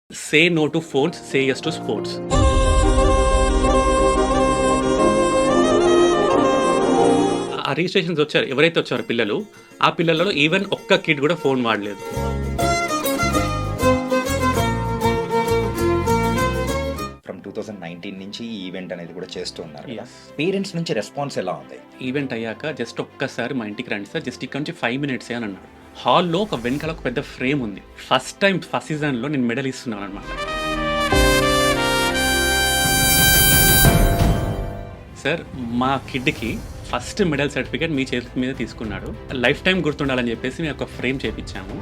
Say no to phones, say yes to sports. ఆ registrations వచ్చారు ఎవరైతే వచ్చారో పిల్లలు, ఆ పిల్లలలో ఈవెన్ ఒక్క కిడ్ కూడా ఫోన్ వాడలేదు. ఫ్రమ్ 2019 నుంచి ఈ ఈవెంట్ అనేది కూడా చేస్తూ ఉన్నారు కదా. Yes. పేరెంట్స్ నుంచి రెస్పాన్స్ ఎలా ఉంది? ఈవెంట్ అయ్యాక జస్ట్ ఒక్కసారి మా ఇంటికి రండి సార్, జస్ట్ ఇక్కడ నుంచి 5 minutes అని అన్నాడు. హాల్లో ఒక వెనకాల ఒక పెద్ద ఫ్రేమ్ ఉంది. ఫస్ట్ సీజన్లో నేను మెడల్ ఇస్తున్నాను అనమాట. సార్ మా కిడ్కి ఫస్ట్ మెడల్ సర్టిఫికేట్ మీ చేతి మీద తీసుకున్నాడు. లైఫ్ టైం గుర్తుండాలని చెప్పేసి మేము ఒక ఫ్రేమ్ చేపించాము.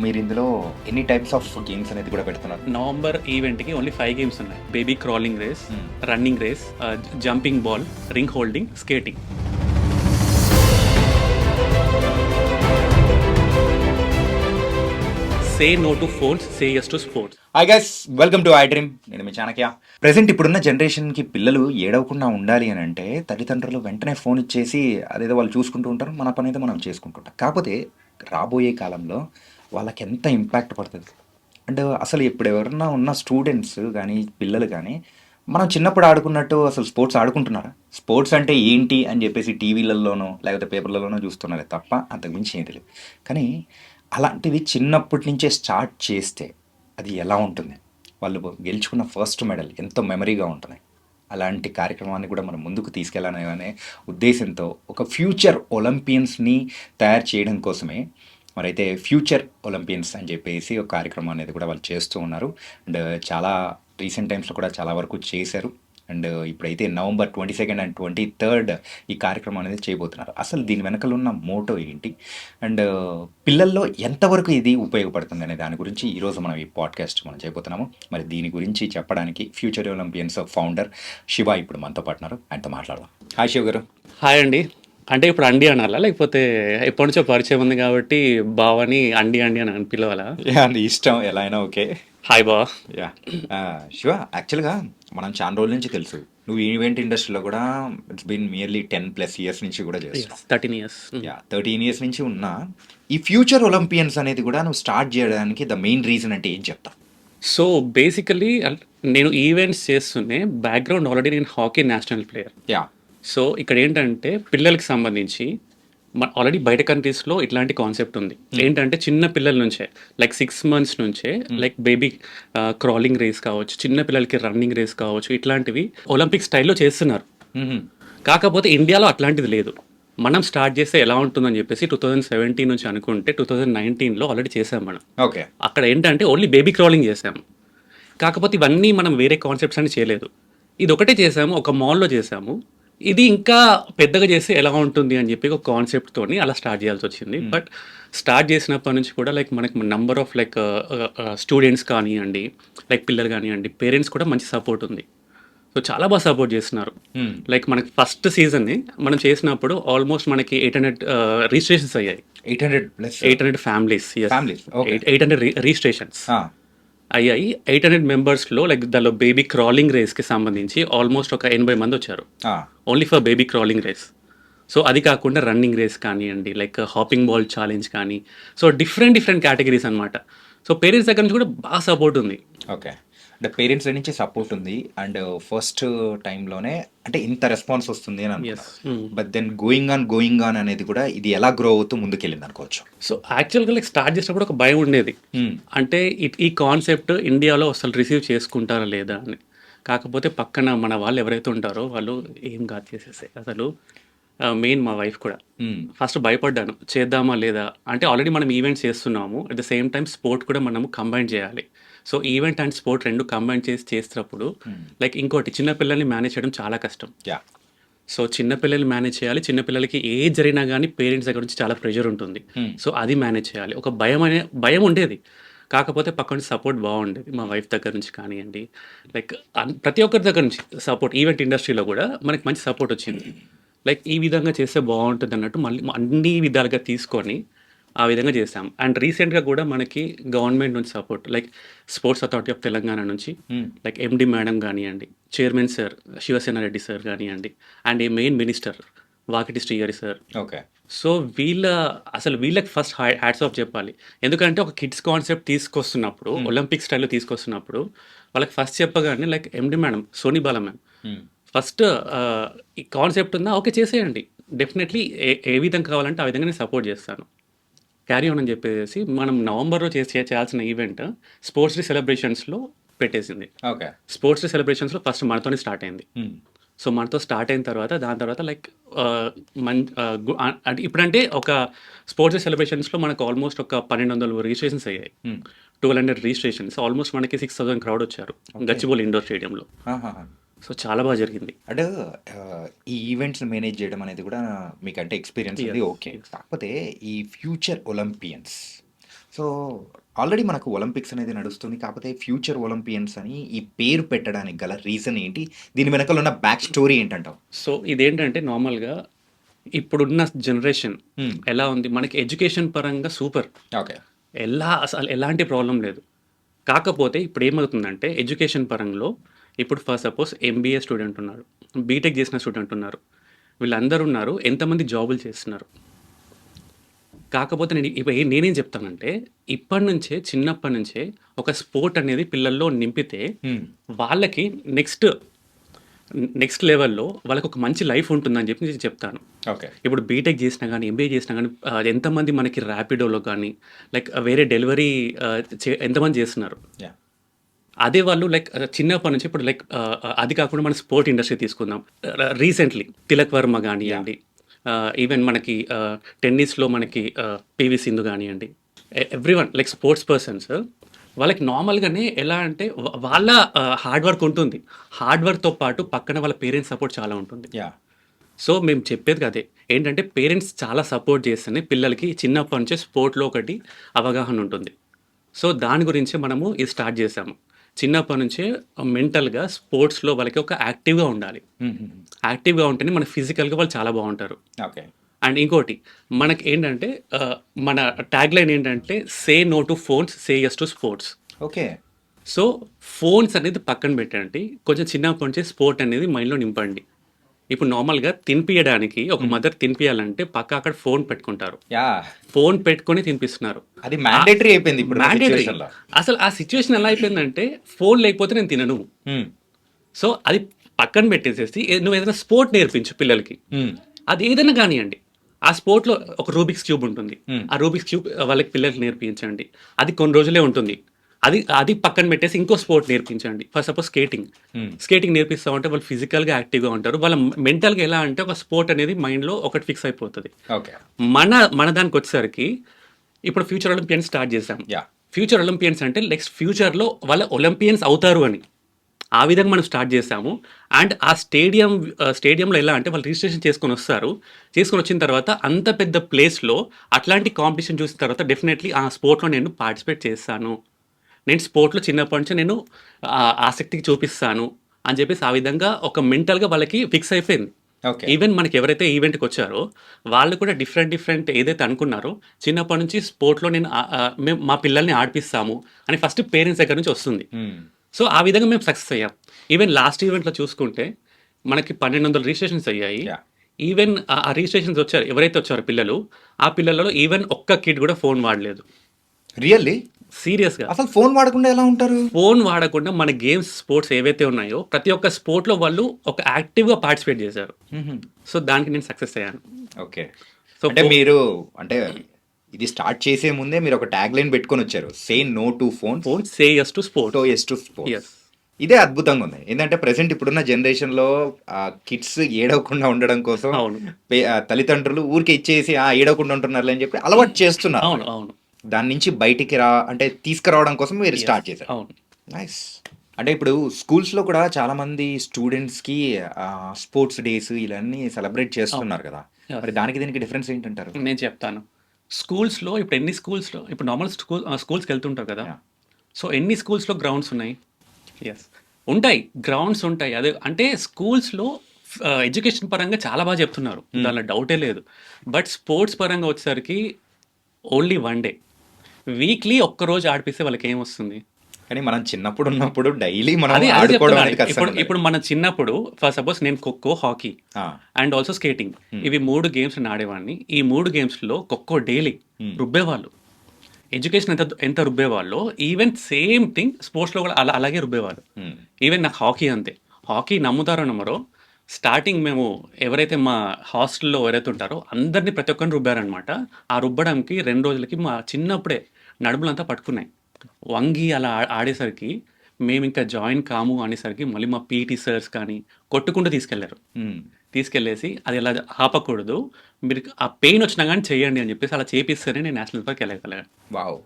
మీరు ఇందులో ఎన్ని టైప్స్ ఆఫ్ గేమ్స్ అనేది కూడా పెడుతున్నారు? నవంబర్ ఈవెంట్కి ఓన్లీ 5 games ఉన్నాయి. Baby crawling race, running race, jumping ball, ring holding, skating. Say no to phones, say yes to sports. Hi guys, welcome to I dream. నేను మీ చాణక్య. ప్రెసెంట్ ఇప్పుడున్న జనరేషన్కి పిల్లలు ఏడవకుండా ఉండాలి అని అంటే తల్లిదండ్రులు వెంటనే ఫోన్ ఇచ్చేసి అదేదో వాళ్ళు చూసుకుంటూ ఉంటారు, మన పని అయితే మనం చేసుకుంటుంటాం. కాకపోతే రాబోయే కాలంలో వాళ్ళకి ఎంత ఇంపాక్ట్ పడుతుంది అంటే అసలు ఇప్పుడు ఎవరన్నా ఉన్న స్టూడెంట్స్ కానీ పిల్లలు కానీ మనం చిన్నప్పుడు ఆడుకున్నట్టు అసలు స్పోర్ట్స్ ఆడుకుంటున్నారా? స్పోర్ట్స్ అంటే ఏంటి అని చెప్పేసి టీవీలలోనో లేకపోతే పేపర్లలోనో చూస్తున్నారే తప్ప అంతకుమించి ఏం తెలియదు. కానీ అలాంటివి చిన్నప్పటి నుంచే స్టార్ట్ చేస్తే అది ఎలా ఉంటుంది? వాళ్ళు గెలుచుకున్న ఫస్ట్ మెడల్ ఎంతో మెమరీగా ఉంటుంది. అలాంటి కార్యక్రమాన్ని కూడా మనం ముందుకు తీసుకెళ్ళాలనే ఉద్దేశంతో ఒక ఫ్యూచర్ ఒలింపియన్స్ని తయారు చేయడం కోసమే మరైతే ఫ్యూచర్ ఒలింపియన్స్ అని చెప్పేసి ఒక కార్యక్రమం అనేది కూడా వాళ్ళు చేస్తూ ఉన్నారు. అండ్ చాలా రీసెంట్ టైమ్స్లో కూడా చాలా వరకు చేశారు. అండ్ ఇప్పుడైతే నవంబర్ 22 అండ్ 23 ఈ కార్యక్రమం అనేది చేయబోతున్నారు. అసలు దీని వెనకాల ఉన్న మోటో ఏంటి అండ్ పిల్లల్లో ఎంతవరకు ఇది ఉపయోగపడుతుంది అనే దాని గురించి ఈరోజు మనం ఈ పాడ్కాస్ట్ మనం చేయబోతున్నాము. మరి దీని గురించి చెప్పడానికి ఫ్యూచర్ ఒలింపియన్స్ ఫౌండర్ శివ ఇప్పుడు మనతో పాటు ఉన్నారు. ఆయనతో మాట్లాడదాం. హాయ్ శివ గారు. హాయ్ అండి. అంటే ఇప్పుడు అండి అనాలా, లేకపోతే ఎప్పటి నుంచో పరిచయం ఉంది కాబట్టి బావని అండి అని పిలవాలా? నీ ఇష్టం, ఎలా అయినా ఓకే. హాయ్ బావా. యా శివ, యాక్చువల్గా మనం చాలా రోజుల నుంచి తెలుసు నువ్వు ఈవెంట్ ఇండస్ట్రీలో కూడా ఇట్స్ బీన్ నియర్లీ 10+ years నుంచి కూడా చేస్తావు. 13 years. యా, 13 years నుంచి ఉన్నా ఈ ఫ్యూచర్ ఒలింపియన్స్ అనేది కూడా నువ్వు స్టార్ట్ చేయడానికి ద మెయిన్ రీజన్ అంటే ఏం చెప్తావు? సో బేసికలీ నేను ఈవెంట్స్ చేస్తూనే బ్యాక్గ్రౌండ్ ఆల్రెడీ నేను hockey national player. Yeah. So ఇక్కడ ఏంటంటే పిల్లలకి సంబంధించి ఆల్రెడీ బయట కంట్రీస్లో ఇట్లాంటి కాన్సెప్ట్ ఉంది. ఏంటంటే చిన్న పిల్లల నుంచే లైక్ 6 months నుంచే లైక్ బేబీ క్రాలింగ్ రేస్ కావచ్చు, చిన్న పిల్లలకి రన్నింగ్ రేస్ కావచ్చు, ఇట్లాంటివి ఒలింపిక్ స్టైల్లో చేస్తున్నారు. కాకపోతే ఇండియాలో అట్లాంటిది లేదు. మనం స్టార్ట్ చేస్తే ఎలా ఉంటుందని చెప్పేసి 2017 నుంచి అనుకుంటే 2019లో ఆల్రెడీ చేసాం మనం. ఓకే. అక్కడ ఏంటంటే ఓన్లీ బేబీ క్రాలింగ్ చేసాము. కాకపోతే ఇవన్నీ మనం వేరే కాన్సెప్ట్స్ అని చేయలేదు. ఇది ఒకటే చేసాము, ఒక మాల్లో చేసాము. ఇది ఇంకా పెద్దగా చేస్తే ఎలా ఉంటుంది అని చెప్పి ఒక కాన్సెప్ట్తోని అలా స్టార్ట్ చేయాల్సి వచ్చింది. బట్ స్టార్ట్ చేసినప్పటి నుంచి కూడా లైక్ మనకి నంబర్ ఆఫ్ లైక్ స్టూడెంట్స్ కానివ్వండి, లైక్ పిల్లలు కానివ్వండి, పేరెంట్స్ కూడా మంచి సపోర్ట్ ఉంది. సో చాలా బాగా సపోర్ట్ చేస్తున్నారు. లైక్ మనకి ఫస్ట్ సీజన్ని మనం చేసినప్పుడు ఆల్మోస్ట్ మనకి 800 రిజిస్ట్రేషన్స్ అయ్యాయి. 800 ఫ్యామిలీస్, 800 రిజిస్ట్రేషన్స్ అయ్యాయి. 800 మెంబర్స్లో లైక్ దానిలో బేబీ క్రాలింగ్ రేస్కి సంబంధించి ఆల్మోస్ట్ ఒక 80 మంది వచ్చారు, only for baby crawling race. So అది కాకుండా రన్నింగ్ రేస్ కానివ్వండి, లైక్ హాపింగ్ బాల్ ఛాలెంజ్ కానీ, సో డిఫరెంట్ కేటగిరీస్ అనమాట. సో పేరెంట్స్ దగ్గర నుంచి కూడా బాగా సపోర్ట్ ఉంది. ఓకే. అంటే పేరెంట్స్ నుంచి సపోర్ట్ ఉంది అండ్ ఫస్ట్ టైంలోనే అంటే ఇంత రెస్పాన్స్ వస్తుంది అని అనుకున్నాను. బట్ దెన్ గోయింగ్ ఆన్ అనేది కూడా ఇది ఎలా గ్రో అవుతూ ముందుకెళ్ళింది అనుకోవచ్చు. సో యాక్చువల్గా లైక్ స్టార్ట్ చేసినప్పుడు ఒక భయం ఉండేది, అంటే ఈ కాన్సెప్ట్ ఇండియాలో అసలు రిసీవ్ చేసుకుంటారా లేదా అని. కాకపోతే పక్కన మన వాళ్ళు ఎవరైతే ఉంటారో వాళ్ళు ఏం కాదు చేసేసాయి. అసలు మెయిన్ మా వైఫ్ కూడా ఫస్ట్ భయపడ్డాను, చేద్దామా లేదా అంటే. ఆల్రెడీ మనం ఈవెంట్స్ చేస్తున్నాము, at the same time sport కూడా మనము కంబైన్ చేయాలి. సో ఈవెంట్ అండ్ స్పోర్ట్ రెండు కంబైన్ చేసేటప్పుడు లైక్ ఇంకోటి చిన్నపిల్లల్ని మేనేజ్ చేయడం చాలా కష్టం. సో చిన్నపిల్లల్ని మేనేజ్ చేయాలి, చిన్నపిల్లలకి ఏ జరిగినా కానీ పేరెంట్స్ దగ్గర నుంచి చాలా ప్రెషర్ ఉంటుంది. సో అది మేనేజ్ చేయాలి. ఒక భయం ఉండేది, కాకపోతే పక్కన నుంచి సపోర్ట్ బాగుండేది. మా వైఫ్ దగ్గర నుంచి కానివ్వండి, లైక్ ప్రతి ఒక్కరి దగ్గర నుంచి సపోర్ట్. ఈవెంట్ ఇండస్ట్రీలో కూడా మనకి మంచి సపోర్ట్ వచ్చింది. లైక్ ఈ విధంగా చేస్తే బాగుంటుంది అన్నట్టు మళ్ళీ అన్ని విధాలుగా తీసుకొని ఆ విధంగా చేసాం. అండ్ రీసెంట్గా కూడా మనకి గవర్నమెంట్ నుంచి support, like sports authority of Telangana నుంచి లైక్ ఎండి మేడం కానివ్వండి, chairman sir Shivasena Reddy sir కానివ్వండి, అండ్ ఈ main minister Vakiti Srihari sir. Okay. So, వీళ్ళకి ఫస్ట్ హ్యాట్స్ ఆఫ్ చెప్పాలి. ఎందుకంటే ఒక కిడ్స్ కాన్సెప్ట్ తీసుకొస్తున్నప్పుడు, హ్మ్. ఒలింపిక్ స్టైల్‌లో తీసుకొస్తున్నప్పుడు, వాళ్ళకి ఫస్ట్ చెప్పగానే లైక్ ఎండీ మేడం, సోనీ బాల మ్యామ్ హ్మ్. ఫస్ట్ ఈ కాన్సెప్ట్ ఉందా? ఓకే చేసేయండి. డెఫినెట్‌లీ ఏ ఏ విధంగా కావాలంటే ఆ విధంగా నేను సపోర్ట్ చేస్తాను. క్యారీ ఆన్ అని చెప్పేసేసి మనం నవంబర్‌లో చేయాల్సిన ఈవెంట్ స్పోర్ట్స్ డే సెలబ్రేషన్స్‌లో పెట్టేసింది. ఓకే. స్పోర్ట్స్ డే సెలబ్రేషన్స్‌లో ఫస్ట్ మనతోనే స్టార్ట్ అయింది. హ్మ్. సో, మనతో స్టార్ట్ అయిన తర్వాత దాని తర్వాత లైక్ అంటే ఇప్పుడంటే ఒక స్పోర్ట్స్ డే సెలబ్రేషన్స్‌లో మనకు ఆల్మోస్ట్ ఒక 1200 రిజిస్ట్రేషన్స్ అయ్యాయి. హ్మ్. 1200 రిజిస్ట్రేషన్స్ ఆల్మోస్ట్ మనకి 6000 క్రౌడ్ వచ్చారు. ఓకే. గచ్చిబౌలి ఇండోర్ స్టేడియంలో. ఆహాహా! సో, చాలా బాగా జరిగింది. అంటే ఈ ఈవెంట్స్ మేనేజ్ చేయడం అనేది కూడా మీకంటే ఎక్స్‌పీరియన్స్ ఉంది. యెస్. ఓకే. యెస్. కాకపోతే ఈ ఫ్యూచర్ ఒలింపియన్స్ సో, ఆల్రెడీ మనకు ఒలింపిక్స్ అనేది నడుస్తుంది. కాకపోతే ఫ్యూచర్ ఒలింపియన్స్ అని ఈ పేరు పెట్టడానికి గల రీజన్ ఏంటి? దీని వెనకాల ఉన్న బ్యాక్ స్టోరీ ఏంటంటావు? సో, ఇదేంటంటే నార్మల్‌గా ఇప్పుడున్న జనరేషన్ హ్మ్. ఎలా ఉంది? మనకి ఎడ్యుకేషన్ పరంగా సూపర్. ఓకే. అసలు ఎలాంటి ప్రాబ్లమ్ లేదు. కాకపోతే ఇప్పుడేమవుతుందంటే ఎడ్యుకేషన్ పరంలో ఇప్పుడు ఫర్ సపోజ్ ఎంబీఏ స్టూడెంట్ ఉన్నాడు. బీటెక్ చేసిన స్టూడెంట్ ఉన్నారు. వీళ్ళందరూ ఉన్నారు. ఎంతమంది జాబులు చేస్తున్నారు. కాకపోతే నేనేం చెప్తానంటే ఇప్పటి నుంచే చిన్నప్పటి నుంచే ఒక స్పోర్ట్ అనేది పిల్లల్లో నింపితే హ్మ్. వాళ్ళకి నెక్స్ట్ లెవెల్‌లో వాళ్ళకొక మంచి లైఫ్ ఉంటుందని చెప్పి నేను చెప్తాను. ఓకే. ఇప్పుడు బీటెక్ చేసినా గానీ, ఎంబీఏ చేసినా గానీ ఎంతమంది మనకి ర్యాపిడోలో గానీ, లైక్ వేరే డెలివరీ ఎంతమంది చేస్తున్నారు. యాహ్! అదే వాళ్ళు లైక్ చిన్నప్పటి నుంచి ఇప్పుడు లైక్ అది కాకుండా మన స్పోర్ట్ ఇండస్ట్రీ తీసుకుందాం. Recently 'Tilak Varma' yeah! గానియండి, ఈవెన్ మనకి టెన్నిస్‌లో మనకి 'పీవీ సింధు' గానియండి, ఎవ్రీవన్ లైక్ స్పోర్ట్స్ పర్సన్స్ వాళ్ళకి నార్మల్‌గానే ఎలా అంటే వాళ్ళ హార్డ్ వర్క్ ఉంటుంది. హార్డ్ వర్క్‌తో పాటు పక్కన వాళ్ళ పేరెంట్స్ సపోర్ట్ చాలా ఉంటుంది. యాహ్! సో, మేము చెప్పేది అదే. ఏంటంటే పేరెంట్స్ చాలా సపోర్ట్ చేస్తేనే పిల్లలకి చిన్నప్పటి నుంచే స్పోర్ట్‌లో ఒకటి అవగాహన ఉంటుంది. సో, దాని గురించే మనము ఇది స్టార్ట్ చేశాము. చిన్నప్పటి నుంచే మెంటల్‌గా స్పోర్ట్స్‌లో వాళ్ళకి ఒక యాక్టివ్‌గా ఉండాలి. హుహుహు. యాక్టివ్‌గా ఉంటేనే మన ఫిజికల్‌గా వాళ్ళు చాలా బావుంటారు. ఓకే. అండ్ ఇంకోటి మనకేంటంటే మన ట్యాగ్‌లైన్ ఏంటంటే say no to phones, say yes to sports. Okay. So, phones అనేది పక్కన పెట్టండి. కొంచెం చిన్నప్పటి నుంచే స్పోర్ట్ అనేది మైండ్‌లో నింపండి. ఇప్పుడు నార్మల్‌గా తినిపియడానికి ఒక హ్మ్. మదర్ తినిపియాలంటే పక్కా అక్కడ ఫోన్ పెట్టుకుంటారు. యాహ్! ఫోన్ పెట్టుకొని తినిపిస్తున్నారు. అది ఆహ్, మ్యాండేటరీ అయిపోయింది ఇప్పుడున్న మ్యాండేటరీ. సిట్యుయేషన్‌లో. అసలు ఆ సిట్యుయేషన్ ఎలా అయిపోయిందంటే ఫోన్ లేకపోతే నేను తినను. హ్మ్. సో, అది పక్కన పెట్టేసేసి నువ్వేదైనా స్పోర్ట్ నేర్పించు పిల్లలకి. హ్మ్. అది ఏదైనా గానియండి. ఆ స్పోర్ట్‌లో ఒక రూబిక్స్ క్యూబ్ ఉంటుంది. హ్మ్. ఆ రూబిక్స్ క్యూబ్ వాళ్ళకి పిల్లలకి నేర్పించండి. అది కొన్ని రోజులే ఉంటుంది. అది అది పక్కన పెట్టేసి ఇంకో స్పోర్ట్ నేర్పించండి. For suppose skating. హ్మ్. స్కేటింగ్ నేర్పిస్తామంటే వాళ్ళు ఫిజికల్‌గా యాక్టివ్‌గా ఉంటారు. వాళ్ళ మెంటల్‌గా ఎలా అంటే ఒక స్పోర్ట్ అనేది మైండ్‌లో ఒకటి ఫిక్స్ అయిపోతది. ఓకే. మన మన దానికొచ్చేసరికి ఇప్పుడు ఫ్యూచర్ ఒలింపియన్స్ స్టార్ట్ చేసాం. యాహ్! ఫ్యూచర్ ఒలింపియన్స్ అంటే నెక్స్ట్ ఫ్యూచర్‌లో వాళ్ళ ఒలింపియన్స్ అవుతారు అని. ఆ విధంగా మనం స్టార్ట్ చేసాము. అండ్ ఆ స్టేడియంలో ఎలా అంటే వాళ్ళు రిజిస్ట్రేషన్ చేసుకొనొస్తారు. చేసుకొనొచ్చిన తర్వాత అంత పెద్ద ప్లేస్‌లో అట్లాంటి కాంపిటీషన్ చూసిన తర్వాత డెఫినైట్‌లీ ఆ స్పోర్ట్‌లో నేను పార్టిసిపేట్ చేస్తాను. నేను స్పోర్ట్‌లో చిన్నప్పటి నుంచి నేను ఆసక్తి చూపిస్తాను అని చెప్పేసి ఆ విధంగా ఒక మెంటల్‌గా వాళ్ళకి ఫిక్స్ అయిపోయింది. ఓకే. ఈవెన్ మనకి ఎవరైతే ఈవెంట్‌కొచ్చారో వాళ్ళు కూడా డిఫరెంట్ ఏదైతే అనుకున్నారో చిన్నప్పటి నుంచి స్పోర్ట్‌లో నేను మేము మా పిల్లల్ని ఆడిపిస్తాము అని ఫస్ట్ పేరెంట్స్ దగ్గర నుంచి వస్తుంది. హ్మ్. సో, ఆ విధంగా మేము సక్సెస్ అయ్యాం. ఈవెన్ లాస్ట్ ఈవెంట్‌లో చూసుకుంటే మనకి 1200 రిజిస్ట్రేషన్స్ అయ్యాయి. యాహ్! ఈవెన్ ఆ రిజిస్ట్రేషన్స్ వచ్చారు ఎవరైతే వచ్చారో పిల్లలు, ఆ పిల్లలలో ఈవెన్ ఒక్క కిడ్ కూడా ఫోన్ వాడలేదు. రియల్లీ? సీరియస్‌గా. అసలు ఫోను వాడకుండా ఎలా ఉంటారు? ఫోన్ వాడకుండా మన గేమ్స్, స్పోర్ట్స్ ఏవైతే ఉన్నాయో ప్రతి ఒక్క స్పోర్ట్‌లో వాళ్ళు ఒక యాక్టివ్‌గా పార్టిసిపేట్ చేశారు. హుహు. సో, దానికి నేను సక్సెస్ అయ్యాను. ఓకే. సో, అంటే మీరు అంటే ఇది స్టార్ట్ చేసే ముందే మీరొక ట్యాగ్‌లైన్ పెట్టుకొనొచ్చారు. Say no to phones, phone say yes to so sports. Yes to sports. Yes. ఇదే అద్భుతంగా ఉంది. ఏందంటే ప్రెజెంట్ ఇప్పుడున్న జనరేషన్‌లో కిడ్స్ ఏడవకుండా ఉండడం కోసం అవును. తల్లిదండ్రులు ఊరికే ఇచ్చేసి ఏడవకుండా ఉంటున్నారులే అని చెప్పి అలవాటు చేస్తున్నారు అవును. వాళ్ళు. అవును. దాని నుంచి బయటికి అంటే తీసుకురావడం కోసం మీరు యెస్. స్టార్ట్ చేశారు. అవును. నైస్. అంటే ఇప్పుడు స్కూల్స్‌లో కూడా చాలామంది స్టూడెంట్స్‌కి స్పోర్ట్స్ డేస్ ఇలన్నీ సెలబ్రేట్ అవును. చేస్తున్నారు కదా! యెస్. మరి దానికి దీనికి డిఫరెన్స్ ఏంటంటారు? నేను చెప్తాను. స్కూల్స్‌లో ఇప్పుడు ఎన్ని స్కూల్స్‌లో ఇప్పుడు నార్మల్ స్కూల్స్‌కెళ్తుంటావు కదా! యాహ్! సో, ఎన్ని స్కూల్స్‌లో గ్రౌండ్స్ ఉన్నాయి? యెస్. ఉంటాయి. గ్రౌండ్స్ ఉంటాయి. అదే అంటే స్కూల్స్‌లో ఎడ్యుకేషన్ పరంగా చాలా బాగా చెప్తున్నారు. హ్మ్. దానిలో డౌటే లేదు. బట్ స్పోర్ట్స్ పరంగా వచ్చేసరికి ఓన్లీ 1 డే. వీక్లీ ఒక్కరోజు ఆడిపిస్తే వాళ్ళకేమొస్తుంది? కానీ మనం చిన్నప్పుడు ఉన్నప్పుడు డైలీ మనం అదే ఆడుకోవడం చెప్తున్నాను. అనేది ఇప్పుడు ఖచ్చితంగా ఉండేది. ఇప్పుడు మన చిన్నప్పుడు ఫర్ సపోజ్ నేను ఖోఖో, హాకీ ఆ, అండ్ ఆల్సో స్కేటింగ్. హ్మ్, ఇవి 3 గేమ్స్ నేను ఆడేవాడిని. ఈ 3 గేమ్స్‌లో ఖోఖో డైలీ హ్మ్, రుబ్బేవాళ్ళు. ఎడ్యుకేషన్ ఎంత ఎంత రుబ్బేవాళ్ళో ఈవెన్ సేమ్ థింగ్ స్పోర్ట్స్‌లో కూడా అలాగే రుబ్బేవాళ్ళు. హ్మ్, ఈవెన్ నాకు హాకీ అంతే. హాకీ నమ్ముతారో నమ్మరో స్టార్టింగ్ మేము ఎవరైతే మా హాస్టల్‌లో ఎవరైతే ఉంటారో అందరిని ప్రతి ఒక్కరిని రుబ్బారనమాట. ఆ రుబ్బడానికి 2 రోజులకి మా చిన్నప్పుడే నడుములంతా పట్టుకున్నాయి. వంగి అలా ఆడేసరికి మేమింకా జాయిన్ కాము అనేసరికి మళ్ళీ మా పీటీ సర్స్ కానీ కొట్టుకుంటూ తీసుకెళ్లారు. హ్మ్. తీసుకెళ్ళేసి అది ఇలా ఆపకూడదు. మీరు ఆ పెయిన్ వచ్చినా గాని చేయండి అని చెప్పేసి అలా చేపిస్తేనే నేను నేషనల్ వరకు వెళ్ళగలిగాను. వావ్!